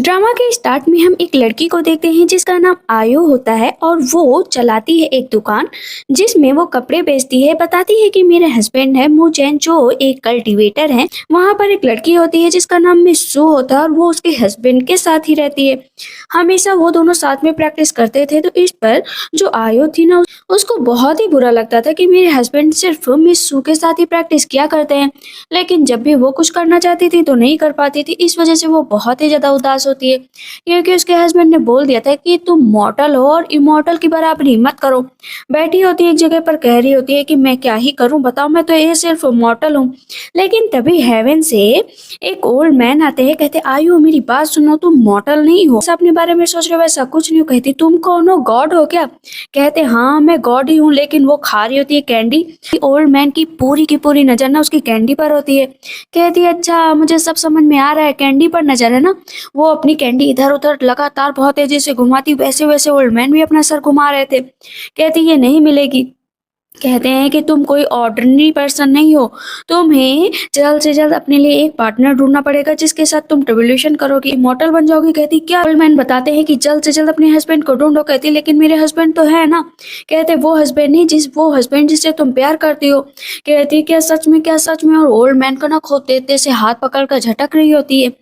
Drama के start में हम एक लड़की को देखते हैं जिसका नाम आयो होता है और वो चलाती है एक दुकान जिसमें वो कपड़े बेचती है। बताती है कि मेरे हस्बैंड है मुचेन जो एक कल्टीवेटर है। वहाँ पर एक लड़की होती है जिसका नाम मिस सू होता है और वो उसके हस्बैंड के साथ ही रहती है। हमेशा वो दोनों साथ में प्रैक्टिस करते थे। तो इस पर जो आयो थी ना उसको बहुत ही बुरा लगता था कि मेरे हस्बैंड सिर्फ मिस सू के साथ ही प्रैक्टिस किया करते हैं, लेकिन जब भी वो कुछ करना चाहती थी तो नहीं कर पाती थी। इस वजह से वो बहुत ही ज्यादा उदास होती है क्योंकि उसके हस्बैंड ने बोल दिया था कि तुम मॉर्टल हो और इमॉर्टल की बराबरी मत करो। बैठी होती है एक जगह पर कह रही होती है कि मैं क्या ही करूं, बताओ, मैं तो ये सिर्फ मॉर्टल हूँ। लेकिन तभी हेवन से एक ओल्ड मैन आते हैं। कहते आयु मेरी बात सुनो, तुम मॉर्टल नहीं हो, अपने बारे में सोच रहे हो, वैसा कुछ नहीं हो। कहती तुम कौन हो, गॉड हो क्या? कहते हाँ मैं गॉड ही हूँ। लेकिन वो खा रही होती है कैंडी। ओल्ड मैन की पूरी नजर ना उसकी कैंडी पर होती है। कहती है अच्छा मुझे सब समझ में आ रहा है, कैंडी पर नजर है ना। वो अपनी कैंडी इधर उधर लगातार बहुत तेजी से घुमाती, वैसे वैसे ओल्ड मैन भी अपना सर घुमा रहे थे। कहती ये नहीं मिलेगी। कहते हैं कि तुम कोई ऑर्डिनरी पर्सन नहीं हो, तुम्हें जल्द से जल्द अपने लिए एक पार्टनर ढूंढना पड़ेगा जिसके साथ तुम रिवोल्यूशन करोगी, इमॉर्टल बन जाओगी। कहती क्या? ओल्ड मैन बताते हैं कि जल्द से जल्द अपने हस्बैंड को ढूंढो। कहती लेकिन मेरे हस्बैंड तो है ना। कहते वो हस्बैंड नहीं, वो हस्बैंड जिससे तुम प्यार करती हो। कहती क्या सच में? क्या सच में? और ओल्ड मैन को ना खुद देते से हाथ पकड़ कर झटक रही होती है।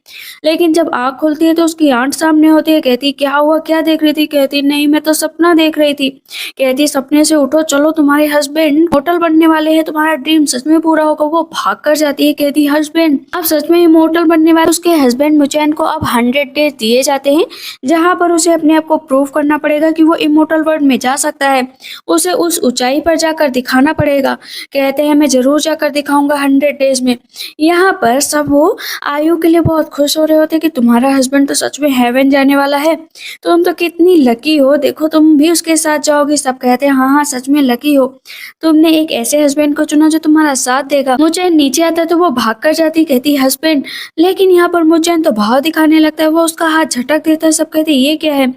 लेकिन जब आँख खुलती है तो उसकी आंट सामने होती है। कहती क्या हुआ, क्या देख रही थी? कहती नहीं मैं तो सपना देख रही थी। कहती सपने से उठो, चलो तुम्हारे हस्बैंड होटल बनने वाले हैं, तुम्हारा ड्रीम सच में पूरा होगा। वो भाग कर जाती है। कहती हस्बैंड अब सच में इमोर्टल बनने वाले। उसके हस्बैंड मुचैन को अब 100 डेज दिए जाते हैं जहां पर उसे अपने आप को प्रूव करना पड़ेगा कि वो इमोर्टल वर्ल्ड में जा सकता है। उसे उस ऊंचाई पर जाकर दिखाना पड़ेगा। कहते हैं मैं जरूर जाकर दिखाऊंगा 100 डेज में। यहाँ पर सब वो आयु के लिए बहुत खुश हो रहे होते कि तुम्हारा हस्बैंड तो सच में हेवन जाने वाला है, तुम तो कितनी लकी हो, देखो तुम भी उसके साथ जाओगी। सब कहते हैं हाँ हाँ सच में लकी हो, तुमने एक ऐसे हस्बैंड को चुना जो तुम्हारा साथ देगा। मुचैन नीचे आता तो वो भाग कर जाती। कहती हस्बैंड, लेकिन यहाँ पर मुचैन तो भाव दिखाने लगता है, वो उसका हाथ झटक देता है। सब कहते ये क्या है।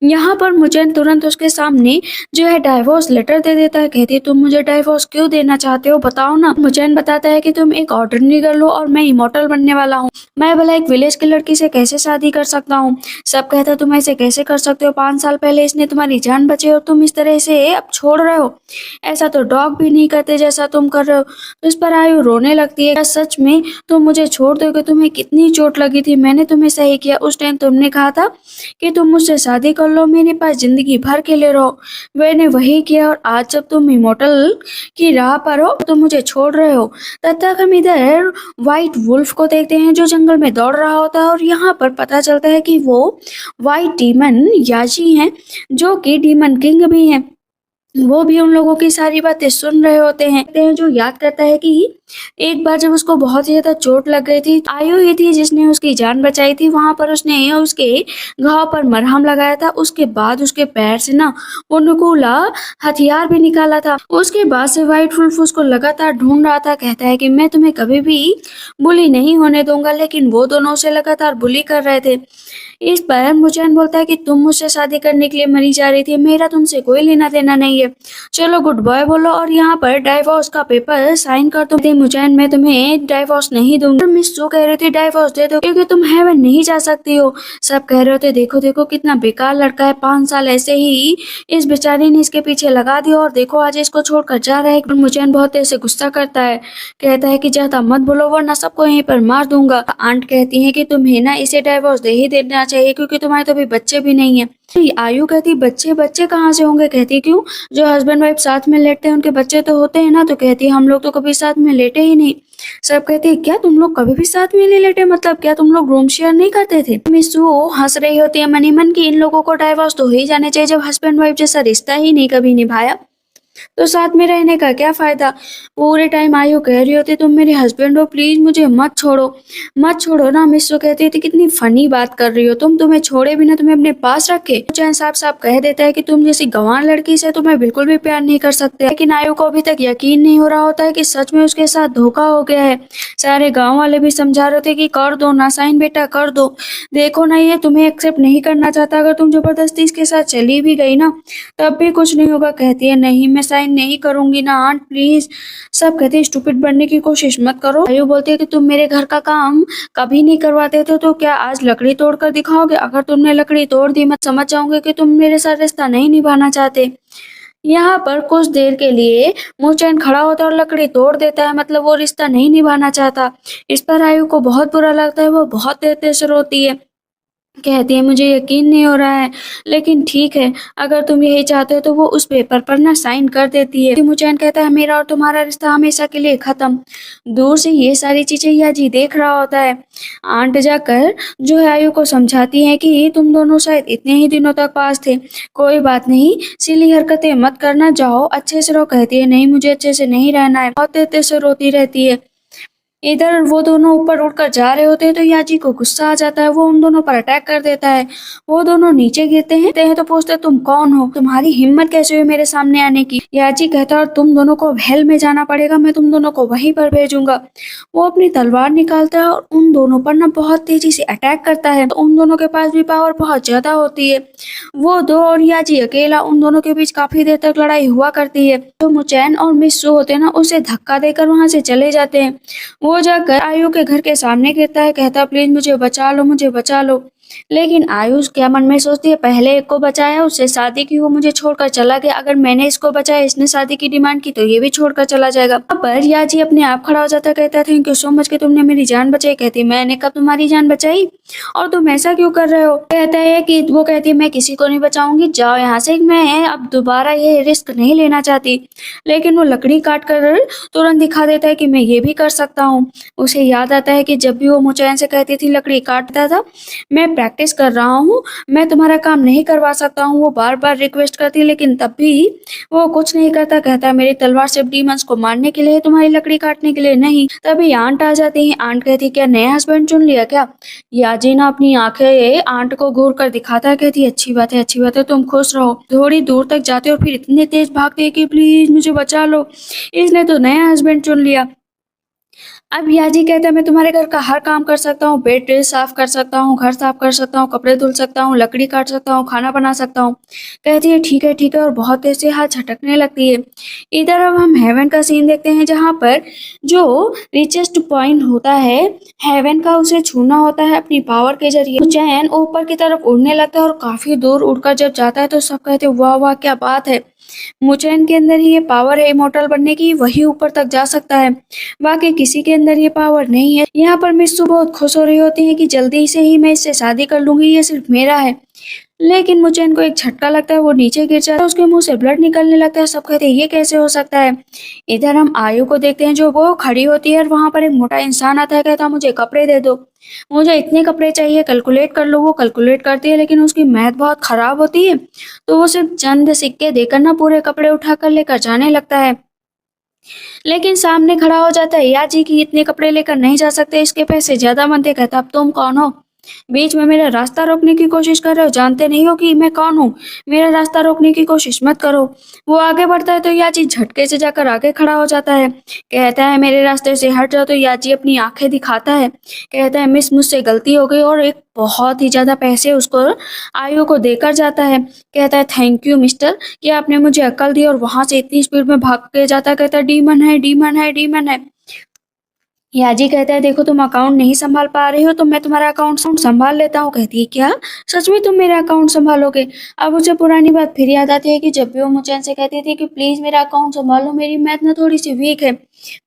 यहाँ पर मुचैन तुरंत उसके सामने जो है डाइवोर्स लेटर दे देता है। कहती है तुम मुझे डाइवोर्स क्यों देना चाहते हो, बताओ ना। मुचैन बताता है कि तुम एक ऑर्डिनरी गर्ल हो और मैं इमॉर्टल बनने वाला हूँ, मैं भला एक विलेज की लड़की से कैसे शादी कर सकता हूँ। सब कहता है तुम ऐसे कैसे कर सकते हो, 5 साल पहले इसने तुम्हारी जान बची और तुम इस तरह से अब छोड़ रहे हो, ऐसा तो डॉग भी नहीं करते जैसा तुम कर रहे हो। तो इस पर आयु रोने लगती है। क्या सच में तुम मुझे छोड़ दोगे? तुम्हें कितनी चोट लगी थी, मैंने तुम्हें सही किया। उस टाइम तुमने कहा था कि तुम मुझसे शादी कर लो, मेरे पास जिंदगी भर के लिए रहो, मैंने वही किया। और आज जब तुम इमोर्टल की राह पर हो तुम मुझे छोड़ रहे हो। तब तक हम इधर व्हाइट वुल्फ को देखते हैं जो जंगल में दौड़ रहा होता है और यहाँ पर पता चलता है कि वो व्हाइट डीमन याची हैं जो कि डीमन किंग भी हैं। वो भी उन लोगों की सारी बातें सुन रहे होते हैं जो याद करता है कि एक बार जब उसको बहुत ही ज्यादा चोट लग गई थी, आयु ही थी जिसने उसकी जान बचाई थी। वहां पर उसने उसके घाव पर मरहम लगाया था। उसके बाद उसके पैर से ना वो नुकीला हथियार भी निकाला था। उसके बाद से व्हाइट वुल्फ उसको लगातार ढूंढ रहा था। कहता है कि मैं तुम्हें कभी भी बुली नहीं होने दूंगा, लेकिन वो दोनों उसे लगातार बुली कर रहे थे। इस पर मुचैन बोलता है कि तुम मुझसे शादी करने के लिए मरी जा रही थी, मेरा तुमसे कोई लेना देना नहीं है, चलो गुड बाय बोलो और यहाँ पर डाइवोर्स का पेपर साइन कर दो। मुचैन मैं तुम्हें डाइवोर्स नहीं दूंगा। मिस जो कह रही थी डाइवोर्स दे दो क्योंकि तुम हेवन नहीं जा सकती हो। सब कह रहे थे देखो देखो कितना बेकार लड़का है, 5 साल ऐसे ही इस बेचारी ने इसके पीछे लगा दिया और देखो आज इसको छोड़कर जा रहा है। मुचैन बहुत तेज से गुस्सा करता है। कहता है कि ज्यादा मत बोलो वरना सबको यहीं पर मार दूंगा। आंट कहती है कि तुम्हें ना इसे डाइवोर्स दे ही देना चाहिए क्योंकि तुम्हारे तो अभी बच्चे भी नहीं है। आयु कहती बच्चे बच्चे कहाँ से होंगे? कहती क्यों, जो हस्बैंड वाइफ साथ में लेटते हैं उनके बच्चे तो होते हैं ना। तो कहती हम लोग तो कभी साथ में लेटे ही नहीं। सब कहते हैं क्या तुम लोग कभी भी साथ में नहीं लेटे, मतलब क्या तुम लोग रूम शेयर नहीं करते थे? मिस वो हंस रही होती है मनी मन की इन लोगों को डाइवोर्स तो हो ही जाने चाहिए जब हस्बैंड वाइफ जैसा रिश्ता ही नहीं कभी निभाया तो साथ में रहने का क्या फायदा। पूरे टाइम आयु कह रही होती तुम मेरे हस्बैंड हो, प्लीज मुझे मत छोड़ो, मत छोड़ो ना। मिस्सो कहती थी कितनी फनी बात कर रही हो तुम, तुम्हें छोड़े बिना तुम्हें अपने पास रखे। चैन साफ साफ कह देता है कि तुम जैसी गंवार लड़की से तुम्हें बिल्कुल भी प्यार नहीं कर सकते। लेकिन आयु को अभी तक यकीन नहीं हो रहा होता है कि सच में उसके साथ धोखा हो गया है। सारे गाँव वाले भी समझा रहे थे कि कर दो ना साइन बेटा कर दो, देखो ना ये तुम्हें एक्सेप्ट नहीं करना चाहता, अगर तुम जबरदस्ती इसके साथ चली भी गई ना तब भी कुछ नहीं होगा। कहती है नहीं मैं साइन नहीं करूंगी ना आंट, प्लीज। सब कहते हैं स्टूपिड बनने की कोशिश मत करो। आयु बोलती है कि तुम मेरे घर का काम कभी नहीं करवाते थे, तो क्या आज लकड़ी तोड़ कर दिखाओगे? अगर तुमने लकड़ी तोड़ दी, मैं समझ जाऊंगी कि तुम मेरे साथ रिश्ता नहीं निभाना चाहते। यहाँ पर कुछ देर के लिए मूरचैन खड़ा होता है और लकड़ी तोड़ देता है, मतलब वो रिश्ता नहीं निभाना चाहता। इस पर आयु को बहुत बुरा लगता है, वो बहुत देर देर से रोती है, कहती है मुझे यकीन नहीं हो रहा है, लेकिन ठीक है, अगर तुम यही चाहते हो तो वो उस पेपर पर ना साइन कर देती है। मुचैन कहता है मेरा और तुम्हारा रिश्ता हमेशा के लिए खत्म। दूर से ये सारी चीजें याजी देख रहा होता है। आंट जाकर जो है आयु को समझाती है कि तुम दोनों शायद इतने ही दिनों तक पास थे, कोई बात नहीं, सिली हरकतें मत करना, जाओ अच्छे से रहो। कहती है नहीं, मुझे अच्छे से नहीं रहना है। बहुत देर से रोती रहती है। इधर वो दोनों ऊपर उड़कर जा रहे होते हैं तो याजी को गुस्सा आ जाता है, वो उन दोनों पर अटैक कर देता है। वो दोनों नीचे गिरते हैं तो पूछते हैं तुम कौन हो, तुम्हारी हिम्मत कैसे हुई मेरे सामने आने की? याजी कहता है और तुम दोनों को अब हेल में जाना पड़ेगा, मैं तुम दोनों को वहीं पर भेजूंगा। वो अपनी तलवार निकालता है और उन दोनों पर ना बहुत तेजी से अटैक करता है। तो उन दोनों के पास भी पावर बहुत ज्यादा होती है। वो दो और याजी अकेला, उन दोनों के बीच काफी देर तक लड़ाई हुआ करती है। तो मुचैन और मिस जो होते हैं ना, उसे धक्का देकर वहां से चले जाते हैं। वो जाकर आयु के घर के सामने गिरता है, कहता प्लीज मुझे बचा लो, मुझे बचा लो। लेकिन आयुष क्या मन में सोचती है, पहले एक को बचाया, उससे शादी की, वो मुझे छोड़कर चला गया, अगर मैंने इसको बचाया, इसने शादी की डिमांड की, तो ये भी छोड़कर चला जाएगा। अब पर याजी अपने आप खड़ा हो जाता है, कहता है थैंक यू सो मच कि तुमने मेरी जान बचाई। कहती मैंने कब तुम्हारी जान बचाई और तुम ऐसा क्यों कर रहे हो? कहता है कि वो कहती है मैं किसी को नहीं बचाऊंगी, जाओ यहाँ से, मैं अब दोबारा ये रिस्क नहीं लेना चाहती। लेकिन वो लकड़ी काट कर तुरंत दिखा देता है कि मैं ये भी कर सकता हूँ। उसे याद आता है कि जब भी वो मुचैन से कहती थी लकड़ी काटता था, मैं प्रैक्टिस कर रहा हूँ, मैं तुम्हारा काम नहीं करवा सकता हूँ। वो बार बार रिक्वेस्ट करती, लेकिन तब भी वो कुछ नहीं करता। कहता है मेरी तलवार सिर्फ डीमंस को मारने के लिए, तुम्हारी लकड़ी काटने के लिए नहीं। तभी आंट आ जाती है। आंट कहती क्या नया हस्बैंड चुन लिया क्या? याजी ना अपनी आंखें आंट को घूर कर दिखाता है, कहती अच्छी बात है, अच्छी बात है, तुम खुश रहो। थोड़ी दूर तक जाते और फिर इतने तेज भागते कि प्लीज मुझे बचा लो, इसने तो नया हस्बैंड चुन लिया। अब याजी कहता है मैं तुम्हारे घर का हर काम कर सकता हूँ, बेड साफ कर सकता हूँ, घर साफ कर सकता हूँ, कपड़े धुल सकता हूँ, लकड़ी काट सकता हूँ, खाना बना सकता हूँ। कहती है ठीक है, और बहुत देर से हाथ झटकने लगती है। इधर अब हम हेवन का सीन देखते हैं, जहाँ पर जो रिचेस्ट पॉइंट होता है हेवन का, उसे छूना होता है अपनी पावर के जरिए। चैन ऊपर की तरफ उड़ने लगता है और काफी दूर उड़कर जब जाता है तो सब कहते हैं वाह वाह क्या बात है, मुचैन के अंदर ही ये पावर है इमोर्टल बनने की, वही ऊपर तक जा सकता है, बाकी किसी के अंदर ये पावर नहीं है। यहाँ पर मिस्सू बहुत खुश हो रही होती है कि जल्दी से ही मैं इससे शादी कर लूंगी, ये सिर्फ मेरा है। लेकिन मुचैन को एक झटका लगता है, वो नीचे गिर जाता है, उसके मुंह से ब्लड निकलने लगता है। सब कहते हैं ये कैसे हो सकता है। इधर हम आयु को देखते हैं, जो वो खड़ी होती है और वहां पर एक मोटा इंसान आता है, कहता मुझे कपड़े दे दो, मुझे इतने कपड़े चाहिए, कैलकुलेट कर लो। वो कैलकुलेट करती है, लेकिन उसकी मैथ बहुत खराब होती है, तो वो सिर्फ चंद सिक्के देकर ना पूरे कपड़े उठाकर लेकर जाने लगता है। लेकिन सामने खड़ा हो जाता है याजी की इतने कपड़े लेकर नहीं जा सकते, इसके पैसे ज्यादा बनते। कहता अब तुम कौन हो, बीच में मेरा रास्ता रोकने की कोशिश कर रहे हो, जानते नहीं हो कि मैं कौन हूँ, मेरा रास्ता रोकने की कोशिश मत करो। वो आगे बढ़ता है तो याची झटके से जाकर आगे खड़ा हो जाता है, कहता है मेरे रास्ते से हट जाओ। तो याची अपनी आंखें दिखाता है, कहता है मिस मुझसे गलती हो गई, और एक बहुत ही ज्यादा पैसे उसको आयु को देकर जाता है। कहता है थैंक यू मिस्टर कि आपने मुझे अक्ल दी, और वहां से इतनी स्पीड में भाग के जाता है। कहता है डीमन है, डीमन है, डीमन है। याजी कहता है देखो तुम अकाउंट नहीं संभाल पा रही हो, तो मैं तुम्हारा अकाउंट संभाल लेता हूँ। कहती है क्या सच में तुम मेरा अकाउंट संभालोगे? अब उसे पुरानी बात फिर याद आती है कि जब भी वो मुचैन से कहती थी कि प्लीज मेरा अकाउंट संभालो, मेरी मैथ ना थोड़ी सी वीक है।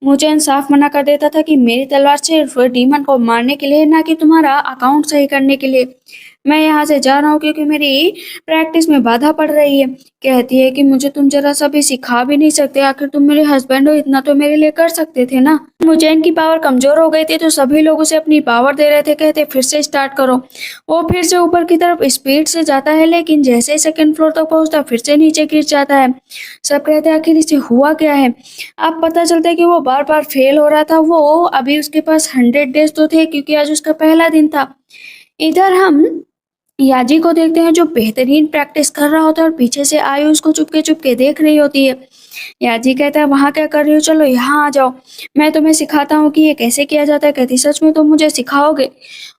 मुचैन साफ मना कर देता था कि मेरी तलवार सिर्फ डीमन को मारने के लिए, ना कि तुम्हारा अकाउंट सही करने के लिए। मैं यहाँ से जा रहा हूँ क्योंकि मेरी प्रैक्टिस में बाधा पड़ रही है। कहती है कि मुझे तुम जरा सा भी सिखा भी नहीं सकते, आखिर तुम मेरे हस्बैंड हो, इतना तो मेरे लिए कर सकते थे ना। मुचैन की पावर कमजोर हो गई थी तो सभी लोग उसे अपनी पावर दे रहे थे, कहते फिर से स्टार्ट करो। वो फिर से ऊपर की तरफ स्पीड से जाता है, लेकिन जैसे ही सेकंड फ्लोर तक पहुंचता फिर से नीचे गिर जाता है। सब कहते हैं आखिर इसे हुआ क्या है। अब पता चलता है कि वो बार बार फेल हो रहा था। वो अभी उसके पास 100 डेज तो थे, क्योंकि आज उसका पहला दिन था। इधर हम याजी को देखते हैं, जो बेहतरीन प्रैक्टिस कर रहा होता है और पीछे से आयु उसको चुपके चुपके देख रही होती है। याजी कहता है वहाँ क्या कर रही हो, चलो यहाँ आ जाओ, मैं तुम्हें सिखाता हूँ कि ये कैसे किया जाता है। कहती सच में तुम मुझे सिखाओगे।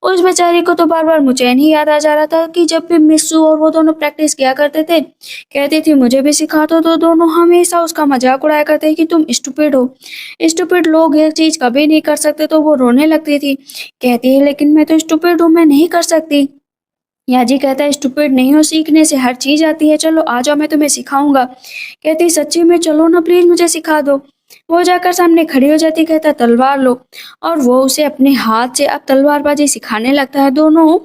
उस बेचारी को तो बार बार मुचैन ही याद आ जा रहा था कि जब भी मिस्सू और वो दोनों प्रैक्टिस किया करते थे, कहती थी मुझे भी सिखा दो, तो दोनों हमेशा उसका मजाक उड़ाया करते कि तुम स्टूपिड हो, स्टूपिड लोग ये चीज कभी नहीं कर सकते। तो वो रोने लगती थी। कहती है लेकिन मैं तो स्टूपिड हूँ, मैं नहीं कर सकती। याजी कहता है स्टूपिड नहीं हो, सीखने से हर चीज आती है, चलो आ जाओ मैं तुम्हें सिखाऊंगा। कहती सच्ची में, चलो ना प्लीज मुझे सिखा दो। वो जाकर सामने खड़ी हो जाती, कहता तलवार लो, और वो उसे अपने हाथ से अब तलवारबाजी सिखाने लगता है। दोनों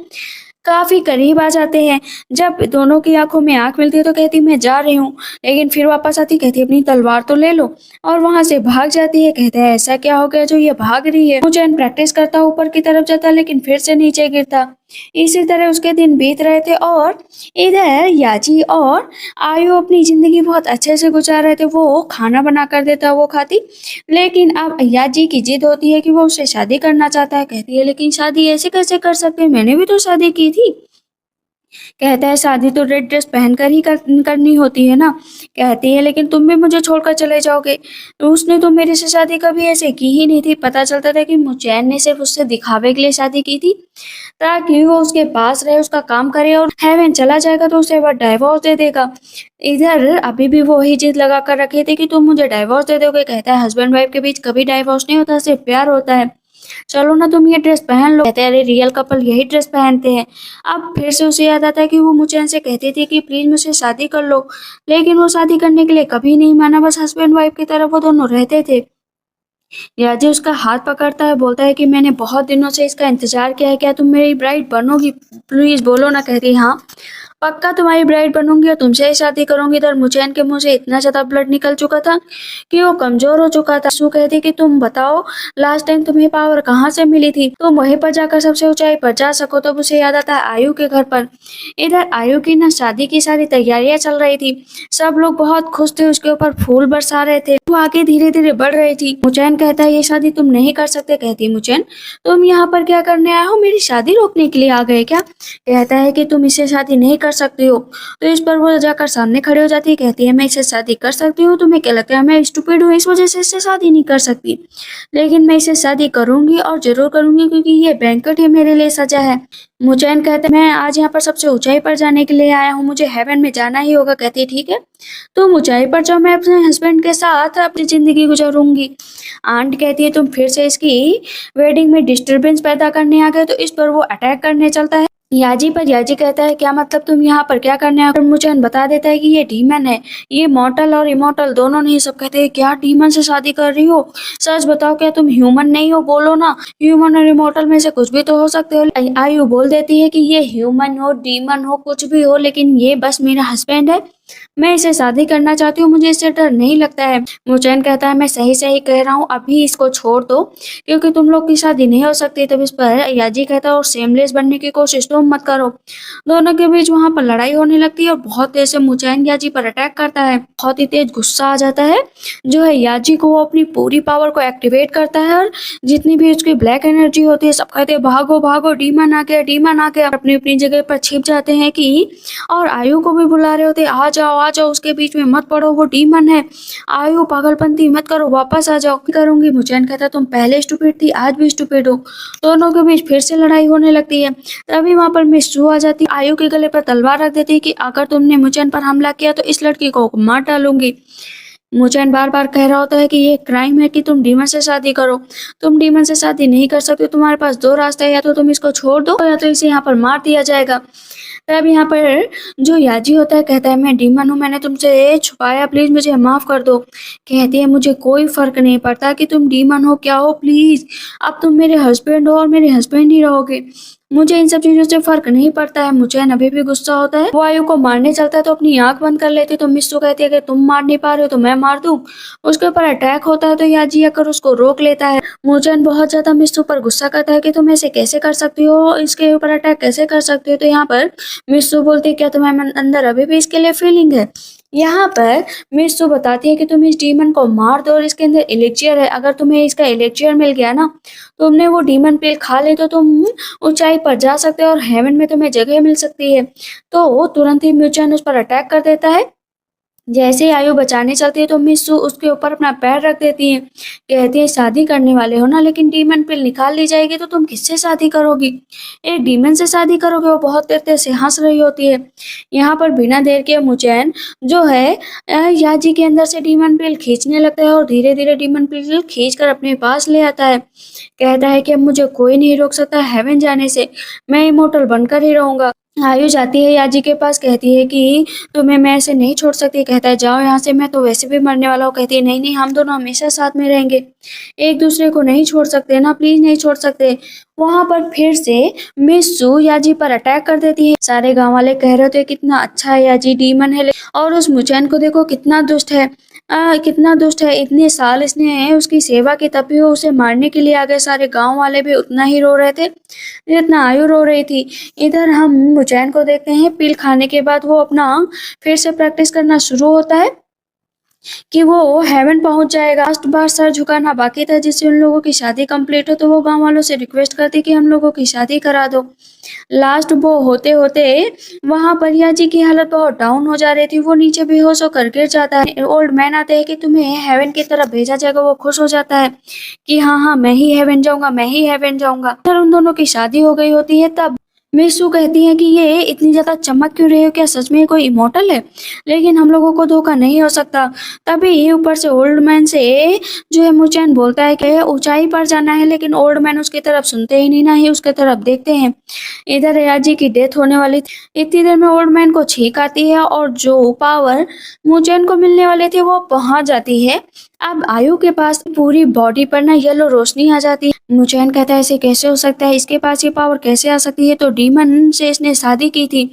काफी करीब आ जाते हैं। जब दोनों की आंखों में आंख मिलती है तो कहती मैं जा रही हूँ, लेकिन फिर वापस आती, कहती अपनी तलवार तो ले लो, और वहां से भाग जाती है। कहता है ऐसा क्या हो गया जो ये भाग रही है। मुचैन प्रैक्टिस करता ऊपर की तरफ जाता, लेकिन फिर से नीचे गिरता। इसी तरह उसके दिन बीत रहे थे, और इधर याची और आयु अपनी जिंदगी बहुत अच्छे से गुजार रहे थे। वो खाना बना कर देता, वो खाती, लेकिन अब याची की जिद होती है कि वो उससे शादी करना चाहता है। कहती है लेकिन शादी ऐसे कैसे कर सकते हैं, मैंने भी तो शादी की थी। कहता है शादी तो रेड ड्रेस पहनकर ही करनी होती है ना। कहती है लेकिन तुम भी मुझे छोड़कर चले जाओगे। तो उसने तो मेरे से शादी कभी ऐसे की ही नहीं थी। पता चलता था कि मुचैन ने सिर्फ उससे दिखावे के लिए शादी की थी, ताकि वो उसके पास रहे, उसका काम करे, और हेवन चला जाएगा तो उसे वह डाइवोर्स दे देगा। इधर अभी भी वो ही जिद लगा कर रखे थे कि तुम मुझे डाइवोर्स दे दोगे। कहता है हस्बैंड वाइफ के बीच कभी डाइवोर्स नहीं होता, सिर्फ प्यार होता है। चलो ना तुम ये ड्रेस पहन लो। कहते हैं अरे रियल कपल यही ड्रेस पहनते हैं। अब फिर से उसे याद आता है कि वो मुचैन से कहती थी कि प्लीज मुझसे शादी कर लो, लेकिन वो शादी करने के लिए कभी नहीं माना, बस हस्बैंड वाइफ की तरह वो दोनों रहते थे। याजी उसका हाथ पकड़ता है, बोलता है कि मैंने बहुत दिनों से इसका इंतजार किया है, क्या तुम मेरी ब्राइड बनोगी, प्लीज बोलो ना। कहती हाँ पक्का तुम्हारी ब्राइड बनूंगी और तुमसे ही शादी करूंगी। इधर मुचैन के मुंह से इतना ज्यादा ब्लड निकल चुका था कि वो कमजोर हो चुका था। सू कहती कि तुम बताओ लास्ट टाइम तुम्हें पावर कहाँ से मिली थी, तुम वहीं पर जाकर सबसे ऊंचाई पर जा सको। तब उसे याद आता है आयु के घर पर। इधर आयु की ना शादी की सारी तैयारियां चल रही थी, सब लोग बहुत खुश थे, उसके ऊपर फूल बरसा रहे थे, वो आगे धीरे धीरे बढ़ रही थी। मुचैन कहता है ये शादी तुम नहीं कर सकते। कहती मुचैन तुम यहाँ पर क्या करने आए हो, मेरी शादी रोकने के लिए आ गए क्या। कहता है कि तुम इससे शादी नहीं कर सकती हो। तो इस पर वो जाकर सामने खड़ी हो जाती है। कहती है मैं इससे शादी कर सकती हूँ, तुम्हें क्या लगता है मैं स्टूपिड हूँ इस वजह से इससे शादी नहीं कर सकती, लेकिन मैं इससे शादी करूंगी और जरूर करूंगी, क्योंकि ये बैंकेट ही मेरे लिए सजा है। मुचैन कहता है मैं आज यहाँ पर सबसे ऊंचाई पर जाने के लिए आया हूँ, मुझे हेवन में जाना ही होगा। कहती है ठीक है तुम ऊंचाई पर जाओ, मैं अपने हस्बैंड के साथ अपनी जिंदगी गुजारूंगी। आंट कहती है तुम फिर से इसकी वेडिंग में डिस्टरबेंस पैदा करने आ गए। तो इस पर वो अटैक करने चलता है याजी पर। याजी कहता है क्या मतलब, तुम यहाँ पर क्या करने आए। मुचैन बता देता है कि ये डीमन है, ये मॉर्टल और इमॉर्टल दोनों नहीं। सब कहते हैं क्या डीमन से शादी कर रही हो, सच बताओ क्या तुम ह्यूमन नहीं हो, बोलो ना, ह्यूमन और इमॉर्टल में से कुछ भी तो हो सकते हो। आयु बोल देती है कि ये ह्यूमन हो डीमन हो कुछ भी हो, लेकिन ये बस मेरा हस्बैंड है, मैं इसे शादी करना चाहती हूँ, मुझे इससे डर नहीं लगता है। मुचैन कहता है मैं सही सही कह रहा हूँ, अभी इसको छोड़ दो क्योंकि तुम लोग की शादी नहीं हो सकती। तब इस पर याजी कहता है और सेमलेस बनने की कोशिश तुम मत करो। दोनों के बीच वहां पर लड़ाई होने लगती है और बहुत तेज से मुचैन याजी पर अटैक करता है। बहुत ही तेज गुस्सा आ जाता है जो है याजी को, वो अपनी पूरी पावर को एक्टिवेट करता है, और जितनी भी उसकी ब्लैक एनर्जी होती है सब कहते हैं भागो भागो डीमन आ गया, डीमन आ गया। अपनी अपनी जगह पर छिप जाते हैं कि, और आयु को भी बुला रहे होते आ जाओ उसके बीच में मत पड़ो, वो डीमन है। आयु पागलपंती मत करो, वापस आ जाओ। करूंगी। मुचैन कहता तुम पहले स्टूपिड थी आज भी स्टूपिड हो। दोनों के बीच फिर से लड़ाई होने लगती है। तभी वहां पर मिस जू आ जाती है, आयु के गले पर तलवार रख देती है कि अगर तुमने मुचैन पर हमला किया तो इस लड़की को मार डालूंगी। मुचैन बार बार कह रहा होता है कि ये क्राइम है कि तुम डीमन से शादी करो, तुम डीमन से शादी नहीं कर सकते, तुम्हारे पास दो रास्ते हैं, या तो तुम इसको छोड़ दो या तो इसे यहाँ पर मार दिया जाएगा। तब यहाँ पर जो याजी होता है कहता है मैं डीमन हूँ, मैंने तुमसे छुपाया, प्लीज मुझे माफ कर दो। कहती है मुझे कोई फर्क नहीं पड़ता कि तुम डीमन हो क्या हो, प्लीज अब तुम मेरे हस्बैंड हो और मेरे हस्बैंड ही रहोगे, मुझे इन सब चीजों से फर्क नहीं पड़ता है। मुचैन अभी भी गुस्सा होता है, वो आयु को मारने चलता है तो अपनी आंख बंद कर लेती है। तो मिस्सू कहती है कि तुम मार नहीं पा रहे हो तो मैं मार दूं। उसके ऊपर अटैक होता है तो याजी आकर उसको रोक लेता है। मुचैन बहुत ज्यादा मिस्सू पर गुस्सा करता है कि तुम ऐसे कैसे कर सकती हो, इसके ऊपर अटैक कैसे कर सकती हो। तो यहाँ पर मिस्सू बोलती है क्या तुम्हारे अंदर अभी भी इसके लिए फीलिंग है। यहाँ पर मिस्सू बताती है कि तुम इस डीमन को मार दो और इसके अंदर इलेक्ट्रियर है, अगर तुम्हें इसका इलेक्ट्रियर मिल गया ना, तुमने वो डीमन पिल खा ले तो तुम ऊंचाई पर जा सकते हो और हेवन में तुम्हें जगह मिल सकती है। तो तुरंत ही म्यूचन उस पर अटैक कर देता है जैसे ही आयु बचाने चलती है तो मिस्सू उसके ऊपर अपना पैर रख देती है। कहती है शादी करने वाले हो ना, लेकिन डीमन पिल निकाल ली जाएगी तो तुम किससे शादी करोगी? एक डीमन से शादी करोगे। वो बहुत तेज से हंस रही होती है। यहाँ पर बिना देर के मुचैन जो है याजी के अंदर से डीमन पिल खींचने लगता है और धीरे धीरे डीमन पिल खींच कर अपने पास ले आता है। कहता है कि अब मुझे कोई नहीं रोक सकता हेवन जाने से, मैं इमोर्टल बनकर ही रहूंगा। आयु जाती है याजी के पास, कहती है कि तुम्हें मैं ऐसे नहीं छोड़ सकती। कहता है जाओ यहाँ से, मैं तो वैसे भी मरने वाला हूँ। कहती है नहीं नहीं, हम दोनों हमेशा साथ में रहेंगे, एक दूसरे को नहीं छोड़ सकते ना, प्लीज नहीं छोड़ सकते। वहां पर फिर से मिस्सू याजी पर अटैक कर देती है। सारे गांव वाले कह रहे थे कितना अच्छा है याजी, डीमन है, और उस मुचैन को देखो कितना दुष्ट है। कितना दुष्ट है, इतने साल इसने उसकी सेवा की, तभी वो उसे मारने के लिए आ गए। सारे गांव वाले भी उतना ही रो रहे थे जितना आयु रो रही थी। इधर हम मुचैन को देखते हैं, पिल खाने के बाद वो अपना फिर से प्रैक्टिस करना शुरू होता है कि वो हेवन पहुंच जाएगा। लास्ट बार सर झुकाना बाकी था जिससे उन लोगों की शादी कंप्लीट हो, तो वो गांव वालों से रिक्वेस्ट करती कि हम लोगों की शादी करा दो। लास्ट वो होते होते वहां परिया जी की हालत बहुत डाउन हो जा रही थी। वो नीचे बेहोश होकर गिर जाता है। ओल्ड मैन आते हैं कि तुम्हें हेवन की तरफ भेजा जाएगा। वो खुश हो जाता है कि हाँ हाँ, मैं ही हेवन जाऊंगा, मैं ही हेवन जाऊंगा। फिर उन दोनों की शादी हो गई होती है। तब मिसू कहती है कि ये इतनी ज्यादा चमक क्यों रही हो, क्या सच में ये कोई इमोर्टल है? लेकिन हम लोगों को धोखा नहीं हो सकता। तभी ऊपर से ओल्ड मैन से जो है मुचैन बोलता है कि ऊंचाई पर जाना है, लेकिन ओल्ड मैन उसकी तरफ सुनते ही नहीं, ना ही उसके तरफ देखते हैं। इधर रियाजी की डेथ होने वाली थी। इतनी देर में ओल्ड मैन को छींक आती है और जो पावर मुचैन को मिलने वाले थे वो पहुंच जाती है। अब आयु के पास पूरी बॉडी पर ना येलो रोशनी आ जाती है। मुचैन कहता है ऐसे कैसे हो सकता है, इसके पास ये पावर कैसे आ सकती है? तो डीमन से इसने शादी की थी।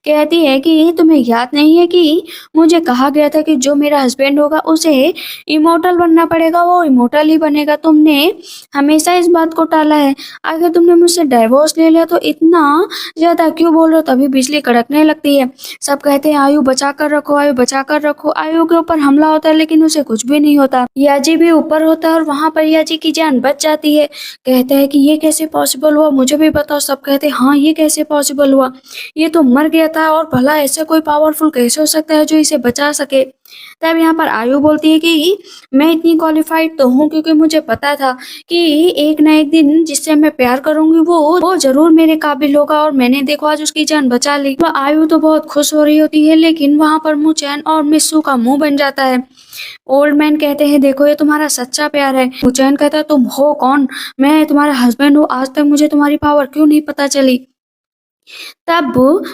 कहती है कि तुम्हें याद नहीं है कि मुझे कहा गया था कि जो मेरा हस्बैंड होगा उसे इमोर्टल बनना पड़ेगा, वो इमोर्टल ही बनेगा। तुमने हमेशा इस बात को टाला है। आखिर तुमने मुझसे डाइवोर्स ले लिया तो इतना ज्यादा क्यों बोल रहे हो? तभी बिजली कड़कने लगती है। सब कहते हैं आयु बचा कर रखो, आयु बचा कर रखो। आयु के ऊपर हमला होता है लेकिन उसे कुछ भी नहीं होता। याजी भी ऊपर होता है और वहां पर याजी की जान बच जाती है। कहते हैं कि ये कैसे पॉसिबल हुआ, मुझे भी बताओ। सब कहते हैं हाँ, ये कैसे पॉसिबल हुआ, ये तो मर गया था, और भला ऐसे कोई पावरफुल कैसे हो सकता है जो इसे बचा सके? तब यहाँ पर आयु बोलती है कि मैं इतनी क्वालिफाइड तो हूँ क्योंकि मुझे पता था कि एक ना एक दिन जिससे मैं प्यार करूंगी वो जरूर मेरे काबिल होगा, और मैंने देखो आज उसकी जान बचा ली। तो आयु तो बहुत खुश हो रही होती है, लेकिन वहां पर मुचैन और मिस्सू का मुंह बन जाता है। ओल्ड मैन कहते हैं देखो ये तुम्हारा सच्चा प्यार है। मुचैन कहता है तुम हो कौन? मैं तुम्हारा हस्बैंड हूँ, आज तक मुझे तुम्हारी पावर क्यों नहीं पता चली? तब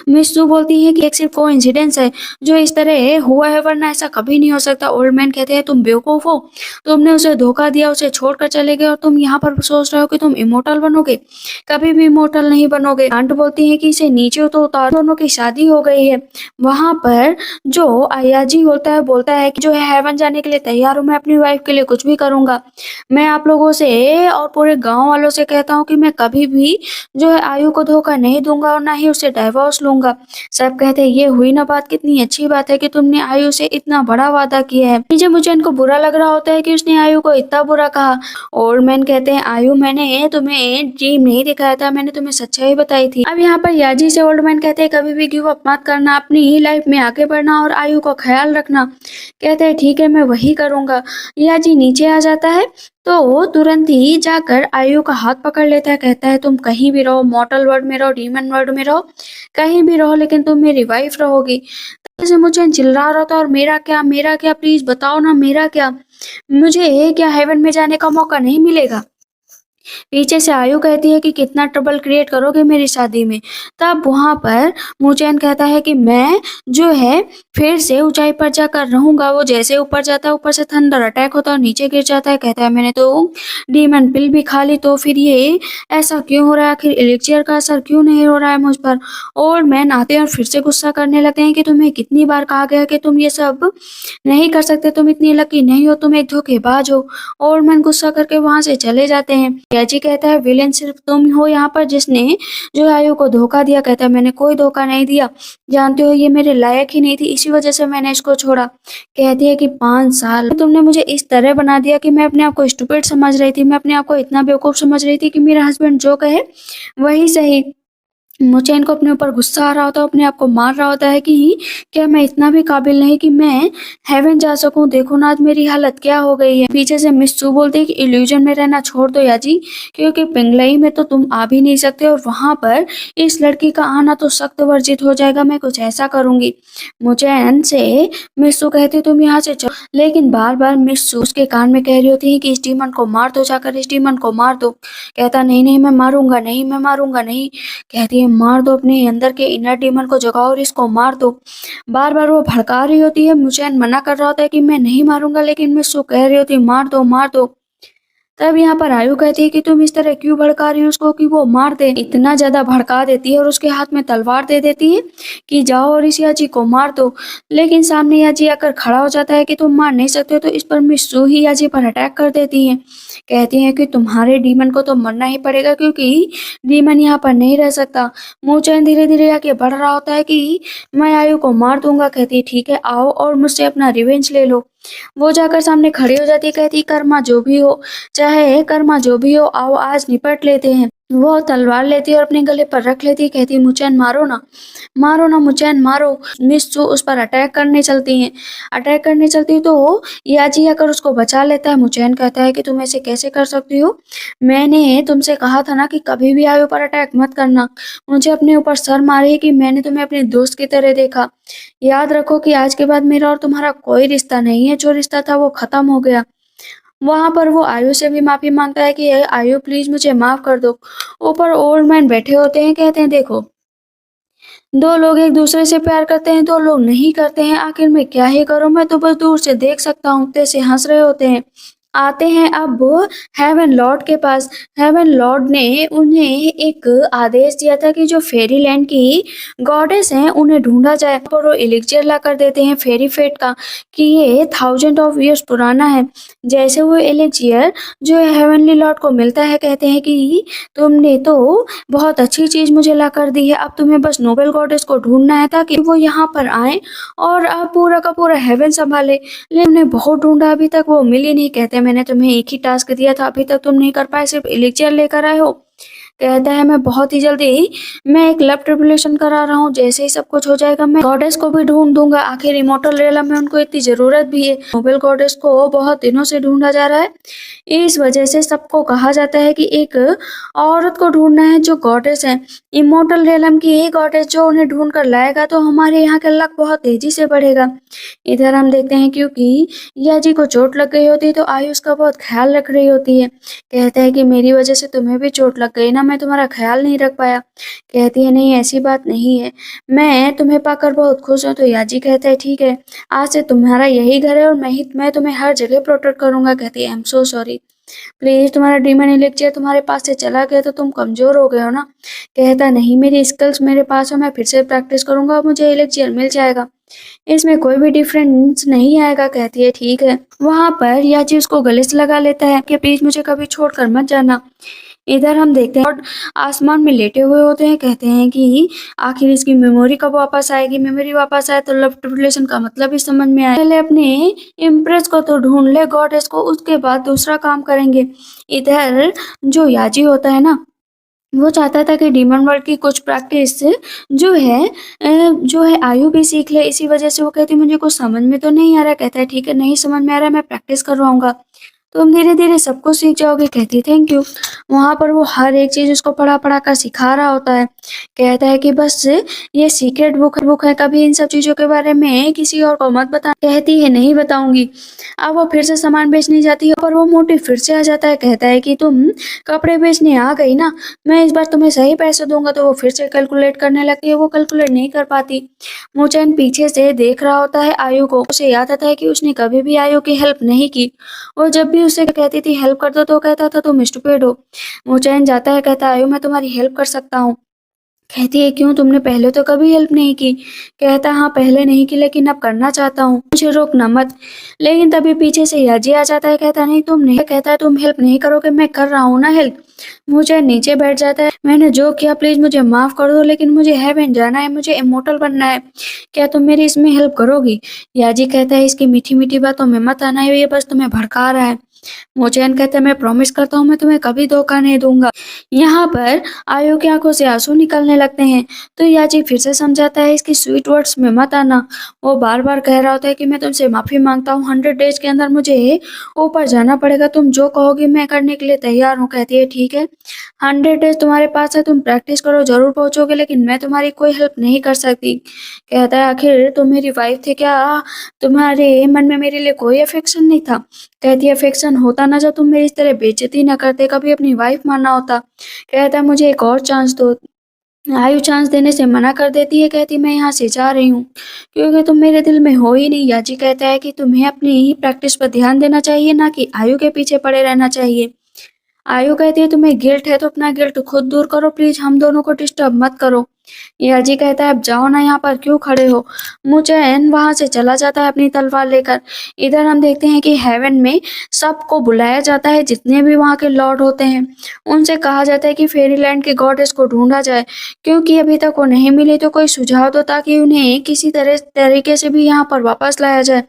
मिस्सू बोलती है कि एक सिर्फ कोइंसिडेंस है जो इस तरह हुआ है, वरना ऐसा कभी नहीं हो सकता। ओल्ड मैन कहते हैं तुम बेवकूफ हो, तुमने उसे धोखा दिया, उसे छोड़कर चले गए, और तुम यहाँ पर सोच रहे हो कि तुम इमोर्टल बनोगे। कभी भी इमोर्टल नहीं बनोगे। आंट बोलती है कि इसे नीचे तो उतार। दोनों की शादी हो गई है। वहां पर जो अयाजी होता है बोलता है कि जो है हेवन जाने के लिए तैयार हूँ, मैं अपनी वाइफ के लिए कुछ भी करूंगा। मैं आप लोगों से और पूरे गांव वालों से कहता हूँ कि मैं कभी भी जो है आयु को धोखा नहीं दूंगा और ना ही उससे डाइवोर्स लूंगा। सब कहते हैं ये हुई ना बात, कितनी अच्छी बात है कि तुमने आयु से इतना बड़ा वादा किया है। नीचे मुझे इनको बुरा लग रहा होता है कि उसने आयु को इतना बुरा कहा। ओल्ड मैन कहते हैं आयु मैंने तुम्हें ड्रीम नहीं दिखाया था, मैंने तुम्हें सच्चाई बताई थी। अब यहाँ पर याजी से ओल्ड मैन कहते हैं कभी भी गिव अप मत करना, अपनी ही लाइफ में आगे बढ़ना और आयु का ख्याल रखना। कहते हैं ठीक है, मैं वही करूंगा। याजी नीचे आ जाता है तो वो तुरंत ही जाकर आयु का हाथ पकड़ लेता है। कहता है तुम कहीं भी रहो, मॉर्टल वर्ल्ड में रहो, डीमन वर्ल्ड में रहो, कहीं भी रहो, लेकिन तुम मेरी वाइफ रहोगी। जैसे मुझे चिल्ला रहा था और मेरा क्या, मेरा क्या, प्लीज बताओ ना मेरा क्या, मुझे क्या हेवन में जाने का मौका नहीं मिलेगा? पीछे से आयु कहती है कि कितना ट्रबल क्रिएट करोगे मेरी शादी में। तब वहां पर मुचैन कहता है कि मैं जो है फिर से ऊंचाई पर जाकर रहूंगा। वो जैसे ऊपर जाता है ऊपर से थंडर अटैक होता है और नीचे गिर जाता है। कहता है मैंने तो डीमन पिल भी खा ली, तो फिर ये ऐसा क्यों हो रहा है? आखिर एलिक्सियर का असर क्यों नहीं हो रहा है मुझ पर? ओल्ड मैन आते हैं और फिर से गुस्सा करने लगते हैं कि तुम्हें कितनी बार कहा गया कि तुम ये सब नहीं कर सकते, तुम इतनी लकी नहीं हो, तुम एक धोखेबाज हो। ओल्ड मैन गुस्सा करके वहां से चले जाते हैं। याची कहता है विलेन सिर्फ तुम हो यहाँ पर जिसने जो आयु को धोखा दिया। कहता है मैंने कोई धोखा नहीं दिया, जानते हो ये मेरे लायक ही नहीं थी, इसी वजह से मैंने इसको छोड़ा। कहती है कि 5 साल तुमने मुझे इस तरह बना दिया कि मैं अपने आप को स्टूपिड समझ रही थी, मैं अपने आप को इतना बेवकूफ समझ रही थी कि मेरा हस्बैंड जो कहे वही सही। मुचैन को अपने ऊपर गुस्सा आ रहा होता है, अपने आप को मार रहा होता है कि क्या मैं इतना भी काबिल नहीं कि मैं हेवन जा सकूं। देखो ना आज मेरी हालत क्या हो गई है। पीछे से मिस सू बोलती है कि इल्यूजन में रहना छोड़ दो याजी, क्योंकि पिंगलई में तो तुम आ भी नहीं सकते और वहां पर इस लड़की का आना तो सख्त वर्जित हो जाएगा। मैं कुछ ऐसा करूंगी। मुचैन से मिस सू कहती तुम यहाँ से चलो, लेकिन बार बार मिस सू उसके कान में कह रही होती है कि इस डीमन को मार दो, जाकर इस डीमन को मार दो। कहता नहीं नहीं मैं मारूंगा नहीं, मैं मारूंगा नहीं। कहती है मार दो, अपने अंदर के इनर डीमन को जगाओ और इसको मार दो। बार बार वो भड़का रही होती है, मुचैन मना कर रहा होता है कि मैं नहीं मारूंगा, लेकिन मिस सू कह रही होती है मार दो मार दो। तब यहाँ पर आयु कहती है कि तुम इस तरह क्यों भड़का रही हो उसको कि वो मार दे। इतना ज्यादा भड़का देती है और उसके हाथ में तलवार दे देती है कि जाओ और इस याची को मार दो। लेकिन सामने याची आकर खड़ा हो जाता है कि तुम मार नहीं सकते, तो इस पर मिस्सू ही याची पर अटैक कर देती है। कहती है कि तुम्हारे डीमन को तो मरना ही पड़ेगा, क्योंकि डीमन यहाँ पर नहीं रह सकता। मूचैन धीरे धीरे आगे बढ़ रहा होता है कि मैं आयु को मार दूंगा। कहती है ठीक है आओ और मुझसे अपना रिवेंज ले लो। वो जाकर सामने खड़ी हो जाती है, कहती कर्मा जो भी हो, चाहे कर्मा जो भी हो, आओ आज निपट लेते हैं। वो तलवार लेती है और अपने गले पर रख लेती है, कहती मुचैन मारो ना मुचैन मारो। मिस सू उस पर अटैक करने चलती हैं। अटैक करने चलती तो याजी आकर उसको बचा लेता है। मुचैन कहता है कि तुम ऐसे कैसे कर सकती हो, मैंने तुमसे कहा था ना कि कभी भी आयु पर अटैक मत करना। मुझे अपने ऊपर सर मारे कि मैंने तुम्हें अपने दोस्त की तरह देखा। याद रखो कि आज के बाद मेरा और तुम्हारा कोई रिश्ता नहीं है, जो रिश्ता था वो खत्म हो गया। वहां पर वो आयु से भी माफी मांगता है कि आयु प्लीज मुझे माफ कर दो। ऊपर ओल्ड मैन बैठे होते हैं, कहते हैं देखो दो लोग एक दूसरे से प्यार करते हैं, दो लोग नहीं करते हैं, आखिर मैं क्या ही करूं, मैं तो बस दूर से देख सकता हूँ। से हंस रहे होते हैं। आते हैं अब वो हेवन लॉर्ड के पास। हेवन लॉर्ड ने उन्हें एक आदेश दिया था कि जो फेरी लैंड की गॉडेस हैं उन्हें ढूंढा जाए, और वो एलिक्सियर ला कर देते हैं फेरी फेट का कि ये 1000 of years पुराना है। जैसे वो एलिक्सियर जो हेवनली लॉर्ड को मिलता है, कहते हैं कि तुमने तो बहुत अच्छी चीज मुझे ला कर दी है, अब तुम्हें बस नोबल गॉडेस को ढूंढना है ताकि वो यहाँ पर आए और अब पूरा का पूरा हेवन संभाले। लेकिन हमने बहुत ढूंढा, अभी तक वो मिली नहीं। कहते मैंने तुम्हें एक ही टास्क दिया था, अभी तक तुम नहीं कर पाए, सिर्फ एलिक्सियर लेकर आए हो। कहता है मैं बहुत ही जल्दी मैं एक लव ट्रिबुलेशन करा रहा हूँ, जैसे ही सब कुछ हो जाएगा मैं गॉडेस को भी ढूंढ दूंगा। आखिर इमोर्टल रेलम में उनको इतनी जरूरत भी है। नोबल गॉडेस को बहुत दिनों से ढूंढा जा रहा है, इस वजह से सबको कहा जाता है कि एक औरत को ढूंढना है जो गॉडेस है। इमोर्टल रेलम की एक गॉडेस जो उन्हें ढूंढ कर लाएगा तो हमारे यहाँ का लक बहुत तेजी से बढ़ेगा। इधर हम देखते हैं क्योंकि याजी को चोट लग गई होती है तो आयुष का बहुत ख्याल रख रही होती है। कहता है कि मेरी वजह से तुम्हें भी चोट लग गई ना, मैं तुम्हारा ख्याल नहीं रख पाया। कहती है नहीं ऐसी बात नहीं है, मैं तुम्हें पाकर बहुत खुश हूँ। तो याजी कहता है ठीक है, आज से तुम्हारा यही घर है और मैं तुम्हें हर जगह प्रोटेक्ट करूंगा। कहती है I am so sorry, please तुम्हारा डीमन एलिक्सियर तुम्हारे पास से चला गया तो तुम कमजोर हो गए हो ना। कहता नहीं मेरी स्किल्स मेरे पास हो, मैं फिर से प्रैक्टिस करूंगा और मुझे एलिक्सियर मिल जाएगा, इसमें कोई भी डिफरेंस नहीं आएगा। कहती है ठीक है। वहां पर याची उसको गले से लगा लेता है कि प्लीज मुझे कभी छोड़कर मत जाना। इधर हम देखते हैं और आसमान में लेटे हुए होते हैं। कहते हैं कि आखिर इसकी मेमोरी कब वापस आएगी, मेमोरी वापस आए तो लव ट्रिबुलेशन का मतलब ही समझ में आए। पहले अपने इम्प्रेस को तो ढूंढ ले गॉडेस को, उसके बाद दूसरा काम करेंगे। इधर जो याजी होता है ना, वो चाहता था कि डीमन वर्ल्ड की कुछ प्रैक्टिस जो है आयु भी सीख ले। इसी वजह से वो कहती मुझे कुछ समझ में तो नहीं आ रहा। कहता है ठीक है नहीं समझ में आ रहा है, मैं प्रैक्टिस करवाऊंगा, तुम धीरे धीरे सब कुछ सीख जाओगे। कहती थैंक यू। वहां पर वो हर एक चीज उसको पढ़ा पढ़ा कर सिखा रहा होता है। कहता है कि बस ये सीक्रेट बुक है, कभी इन सब चीजों के बारे में किसी और को मत बता। कहती है नहीं बताऊंगी। अब वो फिर से सामान बेचने जाती है पर वो मोटिव फिर से आ जाता है। कहता है कि तुम कपड़े बेचने आ गई ना, मैं इस बार तुम्हें सही पैसे दूंगा। तो वो फिर से कैलकुलेट करने लगती है, वो कैलकुलेट नहीं कर पाती। मोचैन पीछे से देख रहा होता है आयु को। उसे याद आता है कि उसने कभी भी आयु की हेल्प नहीं की, और जब भी उससे कहती थी हेल्प कर दो तो कहता था तुम स्टूपिड हो। मोचैन जाता है, कहता है आयु मैं तुम्हारी हेल्प कर सकता हूँ। कहती है क्यों, तुमने पहले तो कभी हेल्प नहीं की। कहता हाँ पहले नहीं की, लेकिन अब करना चाहता हूँ, मुझे रोकना मत। लेकिन तभी पीछे से याजी आ जाता है। कहता नहीं तुम नहीं, कहता है तुम हेल्प नहीं करोगे, मैं कर रहा हूँ ना हेल्प। मुझे नीचे बैठ जाता है, मैंने जो किया प्लीज मुझे माफ कर दो, लेकिन मुझे हेवन जाना है, मुझे इमोर्टल बनना है, क्या तुम मेरी इसमें हेल्प करोगी। याजी कहता है इसकी मीठी मीठी बातों में मत आना है, ये बस तुम्हें भड़का रहा है। मोचैन कहता है मैं प्रॉमिस करता हूँ मैं तुम्हें कभी धोखा नहीं दूंगा। यहाँ पर आयु की आंखों से आंसू निकलने लगते हैं। तो याची फिर से समझाता है इसकी स्वीट वर्ड्स में मत आना। वो बार बार कह रहा होता है कि मैं तुमसे माफी मांगता हूँ, 100 डेज के अंदर मुझे ऊपर जाना पड़ेगा, तुम जो कहोगी मैं करने के लिए तैयार हूँ। कहती है ठीक है, 100 डेज तुम्हारे पास है, तुम प्रैक्टिस करो, जरूर पहुंचोगे, लेकिन मैं तुम्हारी कोई हेल्प नहीं कर सकती। कहता है आखिर तुम मेरी वाइफ थे क्या, तुम्हारे मन में मेरे लिए कोई अफेक्शन नहीं था। कहती है अफेक्शन होता ना जब तुम मेरी इस तरह बेइज्जती ना करते, कभी अपनी वाइफ मानना होता। कहता है मुझे एक और चांस दो। आयु चांस देने से मना कर देती है, कहती मैं यहाँ से जा रही हूँ क्योंकि तुम मेरे दिल में हो ही नहीं। याची कहता है कि तुम्हें अपनी ही प्रैक्टिस पर ध्यान देना चाहिए, ना कि आयु के पीछे पड़े रहना चाहिए। आयु कहती है तुम्हें गिल्ट है तो अपना गिल्ट खुद दूर करो, प्लीज हम दोनों को डिस्टर्ब मत करो। याजी कहता है अब जाओ ना, यहाँ पर क्यों खड़े हो। मुचैन वहां से चला जाता है अपनी तलवार लेकर। इधर हम देखते हैं कि हेवन में सबको बुलाया जाता है, जितने भी वहां के लॉर्ड होते हैं उनसे कहा जाता है कि फेरीलैंड के गॉडेस को ढूंढा जाए, क्योंकि अभी तक वो नहीं मिली। तो कोई सुझाव दो ताकि उन्हें किसी तरीके से भी यहाँ पर वापस लाया जाए।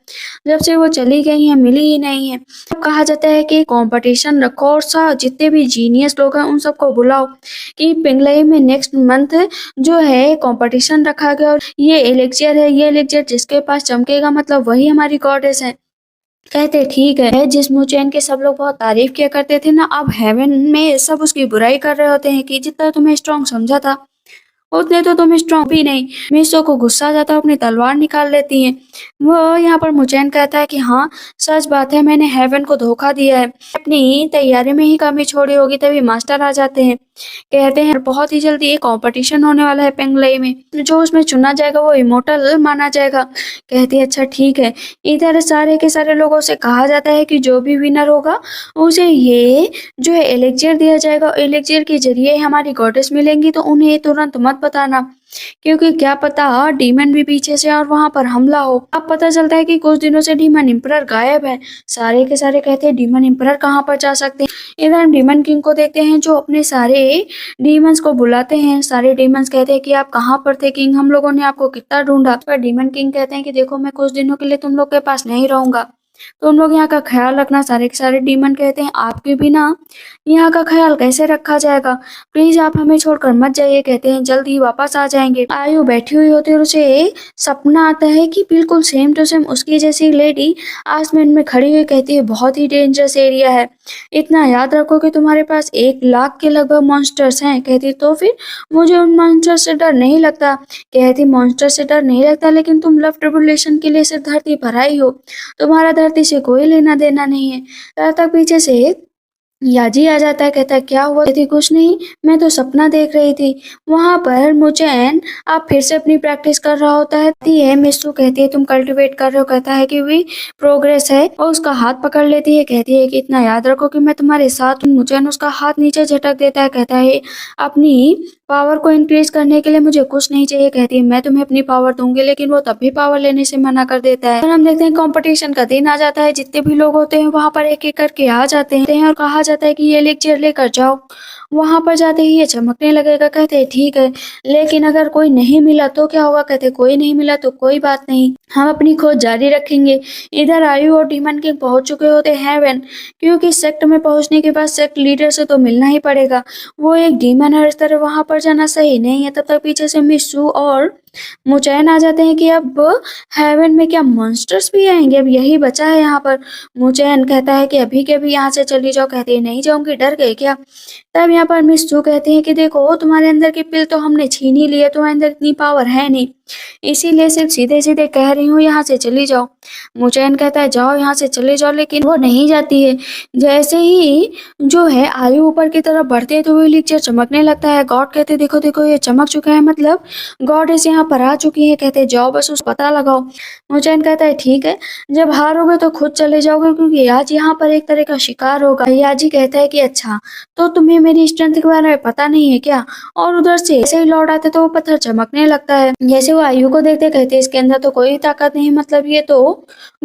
जब से वो चली गई है मिली ही नहीं है। तब कहा जाता है कि कंपटीशन रखो और जितने भी जीनियस लोग हैं उन सबको बुलाओ कि पिंगलई में नेक्स्ट मंथ जो है कंपटीशन रखा गया, और ये एलेक्जियर है, ये एलेक्जियर जिसके पास चमकेगा मतलब वही हमारी गॉडेस है। कहते ठीक है। जिस मुचैन के सब लोग बहुत तारीफ किया करते थे ना, अब हेवन में सब उसकी बुराई कर रहे होते हैं कि जितना तुम्हें स्ट्रॉन्ग समझा था उतने तो तुम स्ट्रॉन्ग भी नहीं। मिसो को गुस्सा आ जाता है, अपनी तलवार निकाल लेती है। वो यहाँ पर मुचैन कहता है कि हाँ सच बात है, मैंने हेवन को धोखा दिया है, अपनी तैयारी में ही कमी छोड़ी होगी। तभी मास्टर आ जाते हैं, कहते हैं बहुत ही जल्दी एक कंपटीशन होने वाला है पेंगलई में, जो उसमें चुना जाएगा वो इमोर्टल माना जाएगा। कहती है अच्छा ठीक है। इधर सारे के सारे लोगों से कहा जाता है कि जो भी विनर होगा उसे ये जो है एलेक्जियर दिया जाएगा। एलेक्जियर के जरिए हमारी गॉडेस मिलेंगी, तो उन्हें तुरंत मत बताना, क्योंकि क्या पता डीमन भी पीछे से और वहां पर हमला हो। अब पता चलता है कि कुछ दिनों से डीमन एम्परर गायब है। सारे के सारे कहते हैं डीमन एम्परर कहाँ पर जा सकते हैं। इधर हम डीमन किंग को देखते हैं जो अपने सारे डीमंस को बुलाते हैं। सारे डीमंस कहते हैं कि आप कहाँ पर थे किंग, हम लोगों ने आपको कितना ढूंढा। पर डीमन किंग कहते हैं कि देखो मैं कुछ दिनों के लिए तुम लोग के पास नहीं रहूंगा, तुम लोग यहाँ का ख्याल रखना। सारे के सारे डीमन कहते हैं आपके बिना यहाँ का ख्याल कैसे रखा जाएगा, प्लीज आप हमें छोड़कर मत जाइए। कहते हैं जल्द ही वापस आ जाएंगे। आयु बैठी हुई होती है और उसे सपना आता है कि बिल्कुल सेम टू सेम उसकी जैसी लेडी आसमान में खड़ी हुई। कहती है बहुत ही डेंजरस एरिया है, इतना याद रखो कि तुम्हारे पास 1 लाख के लगभग मॉन्स्टर्स हैं। कहती तो फिर मुझे उन मॉन्स्टर से डर नहीं लगता। कहती मॉन्स्टर से डर नहीं लगता, लेकिन तुम लव ट्रिबुलेशन के लिए सिर्फ धरती पर आई हो, तुम्हारा धरती से कोई लेना देना नहीं है। तब तक पीछे से याजी आ जाता है, कहता है क्या हुआ। कहती कुछ नहीं, मैं तो सपना देख रही थी। वहां पर मुचैन आप फिर से अपनी प्रैक्टिस कर रहा होता है। कहती है मिस्सू, कहती है तुम कल्टिवेट कर रहे हो। कहता है कि भी प्रोग्रेस है, और उसका हाथ पकड़ लेती है। कहती है कि इतना याद रखो कि मैं तुम्हारे साथ हूँ। मुचैन उसका हाथ नीचे झटक देता है, कहता है अपनी पावर को इंक्रीज करने के लिए मुझे कुछ नहीं चाहिए। कहती है मैं तुम्हें अपनी पावर दूंगी, लेकिन वो तब भी पावर लेने से मना कर देता है। और हम देखते हैं कंपटीशन का दिन आ जाता है, जितने भी लोग होते हैं वहां पर एक एक करके आ जाते हैं और कहा जाता है कि ये लेक्चर लेकर जाओ। वहां पर जाते ही ये चमकने लगेगा। कहते हैं ठीक है, लेकिन अगर कोई नहीं मिला तो क्या होगा। कहते कोई नहीं मिला तो कोई बात नहीं, हम अपनी खोज जारी रखेंगे। इधर आयु और डीमन किंग पहुंच चुके होते हैं हेवन, क्योंकि सेक्ट में पहुंचने के बाद सेक्ट लीडर से तो मिलना ही पड़ेगा। वो एक डीमन है, इस तरह वहां पर जाना सही नहीं है। तब तक पीछे से मिस्सू और मुचैन आ जाते हैं कि अब हेवन में क्या मॉन्स्टर्स भी आएंगे, अब यही बचा है यहाँ पर। मुचैन कहता है कि अभी के अभी यहाँ से चली जाओ। कहते हैं नहीं जाऊंगी, डर गए क्या। तब यहाँ पर मिस्सू कहते हैं कि देखो तुम्हारे अंदर की पिल तो हमने छीन ही ली है, तुम्हारे अंदर इतनी पावर है नहीं, इसीलिए सिर्फ सीधे सीधे कह रही हूँ यहाँ से चली जाओ। मुचैन कहता है जाओ यहाँ से चले जाओ, लेकिन वो नहीं जाती है। जैसे ही जो है आयु ऊपर की तरफ बढ़ते हैं तो वो लेक्चर चमकने लगता है। गॉड कहते देखो देखो ये चमक चुका है, मतलब गॉड इस यहाँ पर आ चुकी है। कहते जाओ बस उस पता लगाओ। मुचैन कहता है ठीक है, जब हारोगे तो खुद चले जाओगे, क्योंकि आज यहाँ पर एक तरह का शिकार होगा। याजी कहता है कि अच्छा तो तुम्हें मेरी स्ट्रेंथ के बारे में पता नहीं है क्या। और उधर से ऐसे ही लौट आते तो वो पत्थर चमकने लगता है। जैसे वो आयु को देखते कहते इसके अंदर तो कोई ताकत नहीं, मतलब ये तो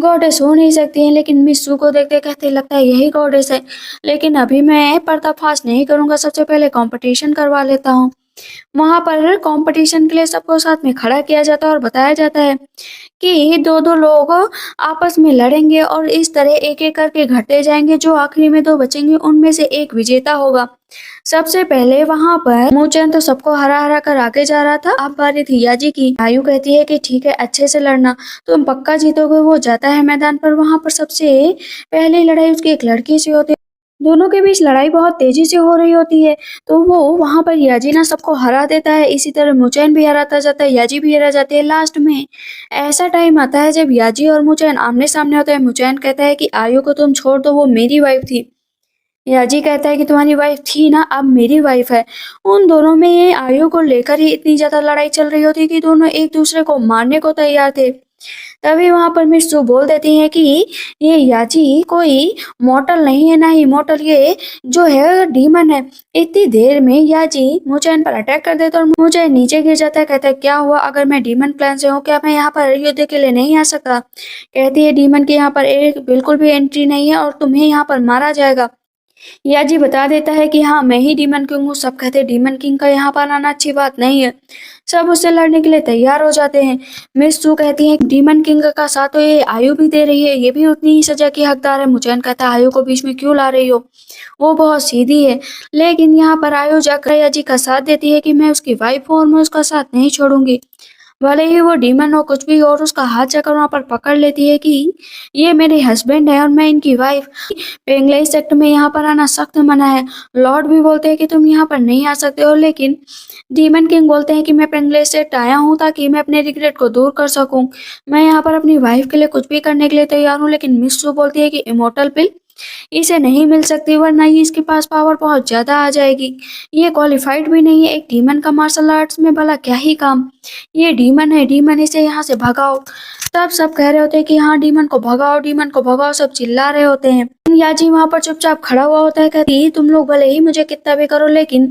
गॉडेस हो नहीं सकती है। लेकिन मिस्सू को देखते कहते लगता है यही गॉडेस है, लेकिन अभी मैं पर्दाफाश नहीं करूंगा, सबसे पहले कंपटीशन करवा लेता हूँ। वहाँ पर कंपटीशन के लिए सबको साथ में खड़ा किया जाता है और बताया जाता है कि 2-2 लोग आपस में लड़ेंगे और इस तरह एक-एक करके घटते जाएँगे, जो आखिरी में 2 बचेंगे उनमें से एक विजेता होगा। सबसे पहले वहाँ पर मूचेन तो सबको हरा-हरा कर आगे जा रहा था। अब बारी थी याजी की। आयु कहती है कि ठीक है, अच्छे से लड़ना, तुम पक्का जीतोगे। वो जाता है मैदान पर। वहाँ पर सबसे पहली लड़ाई उसकी एक लड़की से होती है। दोनों के बीच लड़ाई बहुत तेजी से हो रही होती है, तो वो वहाँ पर याजी ना सबको हरा देता है। इसी तरह मुचैन भी हराता जाता है, याजी भी हरा जाते हैं। लास्ट में ऐसा टाइम आता है जब याजी और मुचैन आमने-सामने होते हैं। मुचैन कहता है कि आयु को तुम छोड़ दो, वो मेरी वाइफ थी। याजी कहता है कि तुम्हारी वाइफ थी ना, अब मेरी वाइफ है। उन दोनों में ये आयु को लेकर ही इतनी ज़्यादा लड़ाई चल रही होती है कि दोनों एक-दूसरे को मारने को तैयार थे। तभी वहाँ पर मित्सु बोल देती हैं कि ये याजी कोई मॉर्टल नहीं है, ना ही इमॉर्टल, ये जो है डीमन है। इतनी देर में याजी मुचैन पर अटैक कर देता है और मुचैन नीचे गिर जाता है। कहता है क्या हुआ, अगर मैं डीमन क्लैन से हूँ, क्या मैं यहाँ पर युद्ध के लिए नहीं आ सकता? कहती है डीमन के यहाँ पर एक बिल्कुल भी एंट्री नहीं है और तुम्हें यहाँ पर मारा जाएगा। याजी बता देता है कि हाँ, मैं ही डीमन किंग हूँ। सब कहते हैं डीमन किंग का यहाँ पर आना अच्छी बात नहीं है। सब उससे लड़ने के लिए तैयार हो जाते हैं। मिस सू कहती है डीमन किंग का साथ तो ये आयु भी दे रही है, ये भी उतनी ही सजा की हकदार है। मुचैन कहता है आयु को बीच में क्यों ला रही हो, वो बहुत सीधी है। लेकिन यहाँ पर आयु जाकर याजी का साथ देती है कि मैं उसकी वाइफ हूँ और मैं उसका साथ नहीं छोड़ूंगी। भले ही वो डीमन हो कुछ भी हो, और उसका हाथ जाकर वहाँ पर पकड़ लेती है कि ये मेरे हस्बैंड है और मैं इनकी वाइफ। पेंगलाई सेक्ट में यहाँ पर आना सख्त मना है। लॉर्ड भी बोलते हैं कि तुम यहाँ पर नहीं आ सकते हो, लेकिन डीमन किंग बोलते हैं कि मैं पेंगलाई सेक्ट आया हूँ ताकि मैं अपने रिग्रेट को दूर कर सकूं। मैं यहाँ पर अपनी वाइफ के लिए कुछ भी करने के लिए तैयार हूँ। लेकिन मिस सू बोलती है कि इमोर्टल पिल इसे नहीं मिल सकती, वरना ये इसके पास पावर बहुत ज्यादा आ जाएगी। ये क्वालिफाइड भी नहीं है, एक डीमन का मार्शल आर्ट्स में भला क्या ही काम। ये डीमन है, डीमन, इसे यहाँ से भगाओ। तब सब कह रहे होते हैं कि हाँ, डीमन को भगाओ, डीमन को भगाओ। सब चिल्ला रहे होते हैं। याजी वहां पर चुपचाप खड़ा हुआ होता है। कहती तुम लोग भले ही मुझे कितना भी करो, लेकिन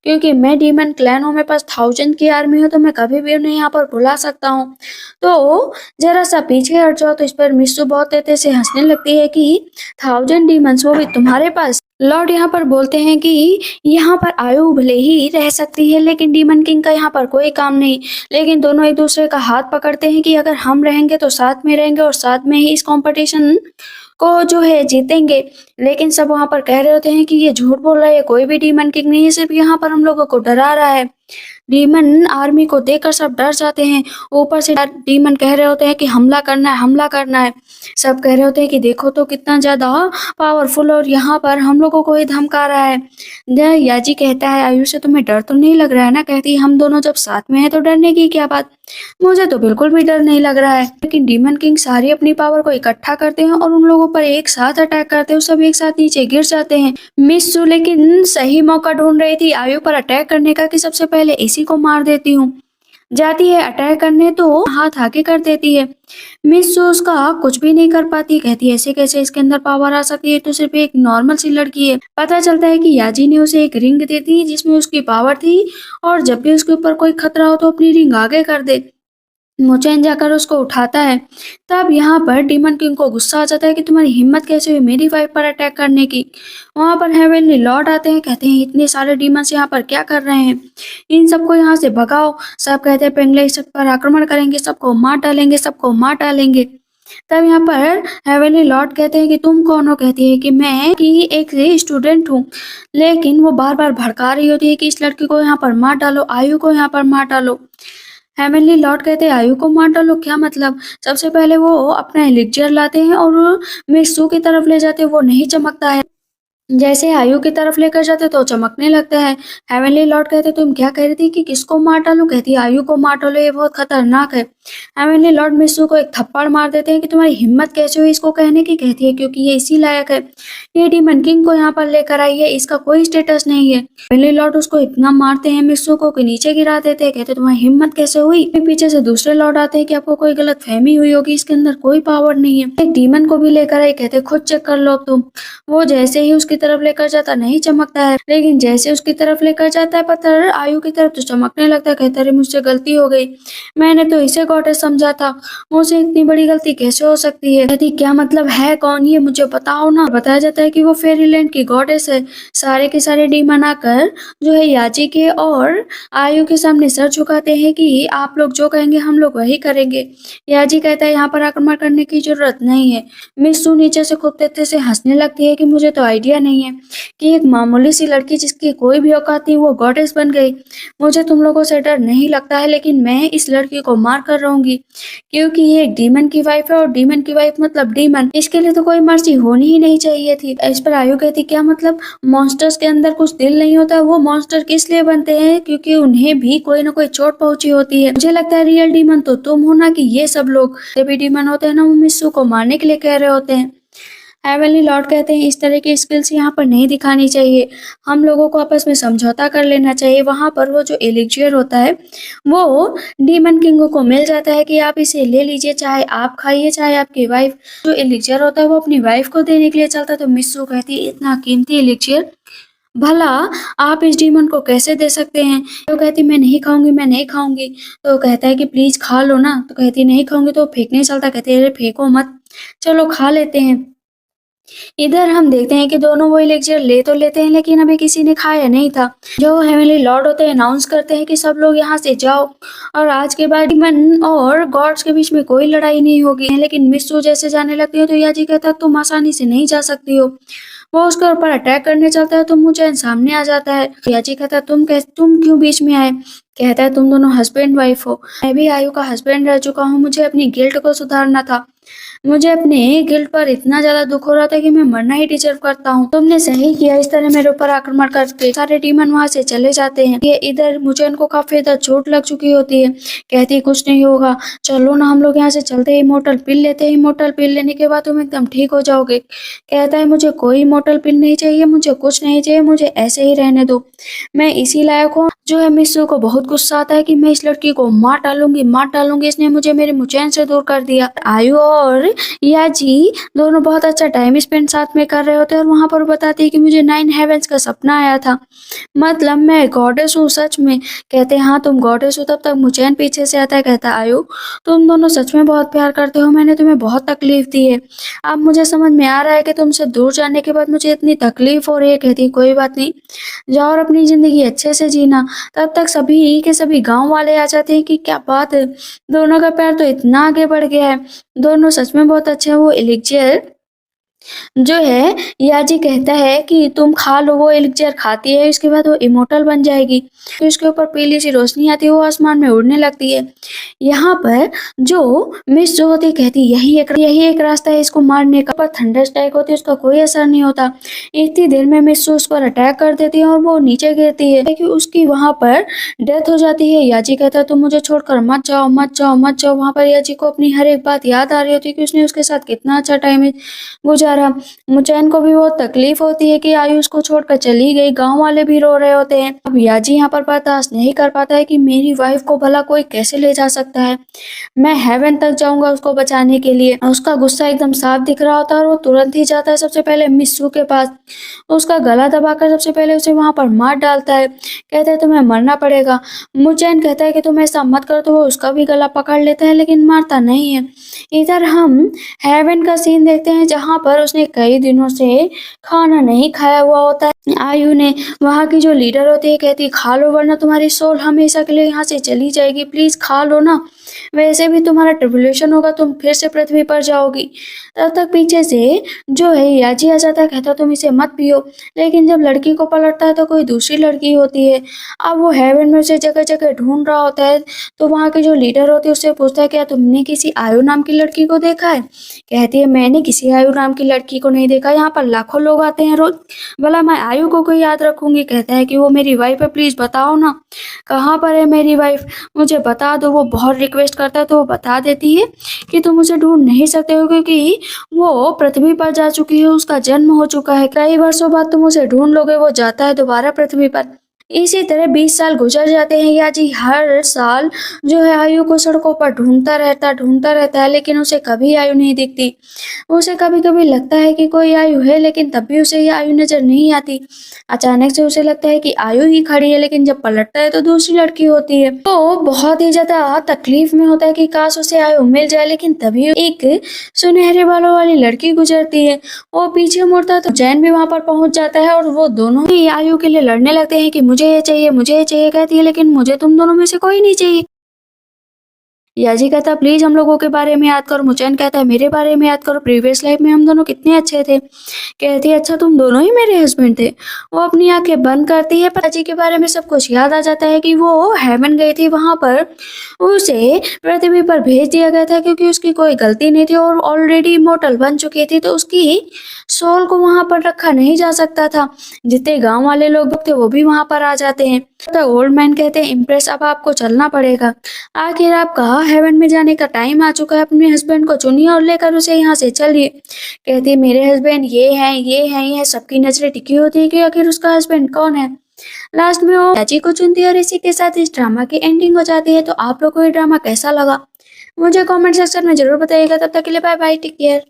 क्योंकि मैं डीमन क्लैन हूँ, मेरे पास 1000 की आर्मी हो, तो मैं कभी भी उन्हें यहाँ पर बुला सकता हूँ। तो जरा सा पीछे हट जाओ। तो इस पर मिस्सू बहुत तेजी से हंसने लगती है कि 1000 डीमंस, वो भी तुम्हारे पास। लॉर्ड यहाँ पर बोलते हैं कि यहाँ पर आयु भले ही रह सकती है, लेकिन डीमन किंग का यहाँ पर कोई काम नहीं। लेकिन दोनों एक दूसरे का हाथ पकड़ते हैं कि अगर हम रहेंगे तो साथ में रहेंगे और साथ में ही इस कंपटीशन को जो है जीतेंगे। लेकिन सब वहां पर कह रहे होते हैं कि ये झूठ बोल रहा है, कोई भी डीमन किंग नहीं है, सिर्फ यहाँ पर हम लोगों को डरा रहा है। डीमन आर्मी को देखकर सब डर जाते हैं। ऊपर से डीमन कह रहे होते हैं कि हमला करना है, हमला करना है। सब कह रहे होते हैं कि देखो तो कितना ज्यादा पावरफुल, और यहाँ पर हम लोगों को ही धमका रहा है। याजी कहता है आयु से तुम्हें डर तो नहीं लग रहा है ना? कहती हम दोनों जब साथ में हैं तो डरने की क्या बात। मुझे तो बिल्कुल भी डर नहीं लग रहा है। लेकिन डीमन किंग सारी अपनी पावर को इकट्ठा करते हैं और उन लोगों पर एक साथ अटैक करते हैं। सब एक साथ नीचे गिर जाते हैं। मिस सू लेकिन सही मौका ढूंढ रही थी आयु पर अटैक करने का कि सबसे पहले इसी को मार देती हूँ। जाती है अटैक करने तो हाथ आगे कर देती है। मिस सू उसका कुछ भी नहीं कर पाती। कहती है ऐसे कैसे इसके अंदर पावर आ सकती है, तो सिर्फ एक नॉर्मल सी लड़की है। पता चलता है कि याजी ने उसे एक रिंग दी थी जिसमें उसकी पावर थी, और जब भी उसके ऊपर कोई खतरा हो तो अपनी रिंग आगे कर दे। मुचैन जाकर उसको उठाता है। तब यहाँ पर डीमन किंग को गुस्सा आ जाता है कि तुम्हारी हिम्मत कैसे हुई मेरी वाइफ पर अटैक करने की। वहां पर हेवनली लॉर्ड आते हैं। कहते हैं इतने सारे डीमंस यहाँ पर क्या कर रहे हैं, इन सबको यहाँ से भगाओ। सब कहते हैं पेंगले सब पर आक्रमण करेंगे, सबको मार डालेंगे, सबको मार डालेंगे। तब यहाँ पर हेवनली लॉर्ड कहते हैं कि तुम कौन हो? कहती है कि मैं की एक स्टूडेंट हूँ। लेकिन वो बार बार भड़का रही होती है कि इस लड़की को यहाँ पर मार डालो, आयु को यहाँ पर मार डालो। हेमनली लॉर्ड कहते हैं आयु को मार डालो, क्या मतलब? सबसे पहले वो अपना एलिक्सियर लाते हैं और मित्सू की तरफ ले जाते हैं, वो नहीं चमकता है। जैसे आयु की तरफ लेकर जाते तो चमकने लगता है। हेवनली लॉर्ड कहते तुम क्या कह रही थी कि किसको मार डालूं? कहती आयु को मार डालो, ये बहुत खतरनाक है। हेवनली लॉर्ड मिस्सू को एक थप्पड़ मार देते हैं कि तुम्हारी हिम्मत कैसे हुई इसको कहने की। कहती है क्योंकि ये इसी लायक है, ये डीमन किंग को यहाँ पर लेकर आई है, इसका कोई स्टेटस नहीं है। हेवनली लॉर्ड उसको इतना मारते हैं मिस्सू को कि नीचे गिरा देते हैं। कहते तुम्हारी हिम्मत कैसे हुई। फिर पीछे से दूसरे लॉर्ड आते हैं कि आपको कोई गलत फहमी हुई होगी, इसके अंदर कोई पावर नहीं है। एक डीमन को भी लेकर आई। कहते खुद चेक कर लो अब तुम। वो जैसे ही उसकी तरफ लेकर जाता नहीं चमकता है, लेकिन जैसे उसकी तरफ लेकर जाता है पत्थर आयु की तरफ तो चमकने लगता है। कहता है मुझसे गलती हो गई, मैंने तो इसे गॉडेस समझा था, मुझसे इतनी बड़ी गलती कैसे हो सकती है? कहती क्या मतलब है कौन ये, मुझे बताओ ना। बताया जाता है कि वो फेरीलैंड की गॉडेस है। सारे के सारे डीमन आकर जो है याजी के और आयु के सामने सर झुकाते हैं कि आप लोग जो कहेंगे हम लोग वही करेंगे। याजी कहता है यहाँ पर आक्रमण करने की जरूरत नहीं है। मिस्सू नीचे से खूब तेजी से हंसने लगती है कि मुझे तो आइडिया नहीं है कि एक मामूली सी लड़की जिसकी कोई भी औकात नहीं वो गॉडेस बन गई। मुझे तुम लोगों से डर नहीं लगता है, लेकिन मैं इस लड़की को मार कर रहूंगी क्योंकि ये एक डीमन की वाइफ है और डीमन की वाइफ मतलब डीमन, इसके लिए तो कोई मर्जी होनी ही नहीं चाहिए थी। इस पर आयु कहती क्या मतलब मॉन्स्टर्स के अंदर कुछ दिल नहीं होता? वो मॉन्स्टर किस लिए बनते हैं? क्योंकि उन्हें भी कोई ना कोई चोट पहुंची होती है। मुझे लगता है रियल डीमन तो तुम हो ना, कि ये सब लोग भी डीमन होते हैं ना, वो मिस्सू को मारने के लिए कह रहे होते हैं। हेवनली लॉर्ड कहते हैं इस तरह की स्किल्स यहाँ पर नहीं दिखानी चाहिए, हम लोगों को आपस में समझौता कर लेना चाहिए। वहां पर वो जो एलिक्सियर होता है वो डीमन किंग को मिल जाता है कि आप इसे ले लीजिए, चाहे आप खाइए चाहे आपकी वाइफ। जो एलिक्सियर होता है वो अपनी वाइफ को देने के लिए चलता है, तो मिस्सू कहती है इतना कीमती एलिक्सियर भला आप इस डीमन को कैसे दे सकते हैं? तो कहती मैं नहीं खाऊंगी, मैं नहीं खाऊंगी। तो कहता है कि प्लीज खा लो ना। तो कहती नहीं खाऊंगी। तो फेंकने चलता, कहते अरे फेंको मत, चलो खा लेते हैं। इधर हम देखते हैं कि दोनों वो लेक्चर ले तो लेते हैं, लेकिन अभी किसी ने खाया नहीं था। जो हेवनली लॉर्ड होते हैं अनाउंस करते हैं कि सब लोग यहाँ से जाओ और आज के बाद डीमन और गॉड्स के बीच में कोई लड़ाई नहीं होगी। लेकिन मिस्सू जैसे जाने लगती है तो याजी कहता है तुम आसानी से नहीं जा सकती हो। वो उसके ऊपर अटैक करने चलता है तो मुचैन सामने आ जाता है। याजी कहता है तुम क्यों बीच में आए? कहता है तुम दोनों हस्बैंड वाइफ हो, मैं भी आयु का हस्बैंड रह चुका हूँ, मुझे अपनी गिल्ट को सुधारना था। मुझे अपने गिल्ट पर इतना ज्यादा दुख हो रहा था कि मैं मरना ही डिजर्व करता हूँ। तुमने सही किया इस तरह मेरे ऊपर आक्रमण करके। सारे डीमन वहाँ से चले जाते हैं। ये इधर मुचैन को काफी ज्यादा चोट लग चुकी होती है। कहती है कुछ नहीं होगा, चलो ना हम लोग यहाँ से चलते हैं, इमोर्टल पिल लेते हैं, इमोर्टल पिल लेने के बाद तुम एकदम ठीक हो जाओगे। कहता है मुझे कोई इमोर्टल पिल नहीं चाहिए, मुझे कुछ नहीं चाहिए, मुझे ऐसे ही रहने दो, मैं इसी लायक हूँ। जो है मिस्सू को बहुत गुस्सा आता है कि मैं इस लड़की को मार डालूंगी, इसने मुझे मेरे मुचैन से दूर कर दिया। आयु और याजी दोनों बहुत अच्छा टाइम स्पेंड साथ में कर रहे होते हैं और वहां पर बताती है कि मुझे 9 हेवेंस का सपना आया था, मतलब मैं गॉडेस हूँ सच में। कहते हैं हाँ तुम गॉडेस हो। तब तक मुचैन पीछे से आता है, कहता है आयु तुम दोनों सच में बहुत प्यार करते हो, मैंने तुम्हें बहुत तकलीफ दी है, अब मुझे समझ में आ रहा है कि तुमसे दूर जाने के बाद मुझे इतनी तकलीफ हो रही है। कहती कोई बात नहीं, जाओ और अपनी जिंदगी अच्छे से जीना। तब तक सभी के सभी गांव वाले आ जाते हैं कि क्या बात है, दोनों का प्यार तो इतना आगे बढ़ गया है, दोनों सच में बहुत अच्छे हैं। वो एलिक्सियर जो है याजी कहता है कि तुम खा लो। वो एलिक्सियर खाती है, इसके बाद वो इमोर्टल बन जाएगी। तो इसके ऊपर पीली सी रोशनी आती है, वो आसमान में उड़ने लगती है। यहाँ पर जो मिस जो होती है कहती यही एक रास्ता है इसको मारने का। पर थंडर स्ट्राइक होती है, उसका कोई असर नहीं होता। इतनी देर में मिस उस पर अटैक कर देती है और वो नीचे गिरती है कि उसकी वहां पर डेथ हो जाती है। याजी कहता है तुम मुझे छोड़कर मत जाओ, मत जाओ, मत जाओ। वहां पर याजी को अपनी हर एक बात याद आ रही होती है कि उसने उसके साथ कितना अच्छा टाइम गुजारा। मुचैन को भी बहुत तकलीफ होती है कि आयुष को छोड़कर चली गई। गांव वाले भी रो रहे होते हैं। अब याजी यहाँ पर बर्दाश्त नहीं कर पाता है कि मेरी वाइफ को भला कोई कैसे ले जा सकता है, मैं हेवन तक जाऊंगा उसको बचाने के लिए। उसका गुस्सा एकदम साफ दिख रहा होता है और वो तुरंत ही जाता है सबसे पहले मिस्सू के पास, उसका गला दबाकर सबसे पहले उसे वहां पर मार डालता है। कहता है तुम्हें मरना पड़ेगा। मुचैन कहता है कि तुम ऐसा मत करो, तो वो उसका भी गला पकड़ लेता है लेकिन मारता नहीं है। इधर हम हेवन का सीन देखते हैं जहां पर उसने कई दिनों से खाना नहीं खाया हुआ होता है। आयु ने वहां की जो लीडर होती है कहती खा लो वरना तुम्हारी सोल हमेशा के लिए यहाँ से चली जाएगी, प्लीज खा लो ना, वैसे भी तुम्हारा ट्रिब्यूलेशन होगा, तुम फिर से पृथ्वी पर जाओगी। तब तक पीछे से जो है याजी आ जाता है, कहता तुम इसे मत पियो। लेकिन जब लड़की को पलटता है तो कोई दूसरी लड़की होती है। अब वो हेवन में उसे जगह जगह ढूंढ रहा होता है, तो वहाँ की जो लीडर होती है उससे पूछता है क्या तुमने किसी आयु नाम की लड़की को देखा है? कहती है मैंने किसी आयु नाम की लड़की को नहीं देखा, यहाँ पर लाखों लोग आते हैं रोज, भला मैं आयु को कोई याद रखूंगी। कहता है कि वो मेरी वाइफ है, प्लीज बताओ ना कहाँ पर है मेरी वाइफ, मुझे बता दो। वो बहुत रिक्वेस्ट करता है तो वो बता देती है कि तुम उसे ढूंढ नहीं सकते हो क्योंकि वो पृथ्वी पर जा चुकी है, उसका जन्म हो चुका है, कई वर्षों बाद तुम उसे ढूंढ लोगे। वो जाता है दोबारा पृथ्वी पर। इसी तरह 20 साल गुजर जाते हैं। या जी हर साल जो है आयु को सड़कों पर ढूंढता रहता है, लेकिन उसे कभी आयु नहीं दिखती। उसे कभी-कभी लगता है कि कोई आयु है, लेकिन तब भी उसे ये आयु नज़र नहीं आती। अचानक से उसे लगता है कि आयु ही खड़ी है, लेकिन जब पलटता है तो दूसरी लड़की होती है। तो बहुत ही ज़्यादा तकलीफ में होता है कि काश उसे आयु मिल जाए, लेकिन तभी एक सुनहरे बालों वाली लड़की गुजरती है। वो पीछे मुड़ता है तो चैन भी वहाँ पर पहुँच जाता है और वो दोनों ही आयु के लिए लड़ने लगते हैं कि मुझे ये चाहिए कहती है, लेकिन मुझे तुम दोनों में से कोई नहीं चाहिए। याजी कहता है प्लीज हम लोगों के बारे में याद करो। मुचैन कहता है मेरे बारे में याद करो, प्रीवियस लाइफ में हम दोनों कितने अच्छे थे। कहती है अच्छा तुम दोनों ही मेरे हस्बैंड थे। वो अपनी आंखें बंद करती है, पर अजी के बारे में सब कुछ याद आ जाता है कि वो हेवन गई थी। वहां पर उसे पृथ्वी पर भेज दिया गया था क्योंकि उसकी कोई गलती नहीं थी और ऑलरेडी इमोर्टल बन चुकी थी, तो उसकी सोल को वहां पर रखा नहीं जा सकता था। जितने गांव वाले लोग थे वो भी वहां पर आ जाते हैं। तो ओल्ड मैन कहते हैं इम्प्रेस अब आपको चलना पड़ेगा। आखिर आपका हेवन में जाने का टाइम आ चुका है। अपने हस्बैंड को चुनिए और लेकर उसे यहाँ से चलिए। कहती है मेरे हस्बैंड ये है। सबकी नजरें टिकी होती है कि आखिर उसका हस्बैंड कौन है। लास्ट में वो चाची को चुनती है और इसी के साथ इस ड्रामा की एंडिंग हो जाती है। तो आप लोग को ये ड्रामा कैसा लगा मुझे कमेंट सेक्शन में जरूर बताइएगा। तब तक के लिए बाय बाय, टेक केयर।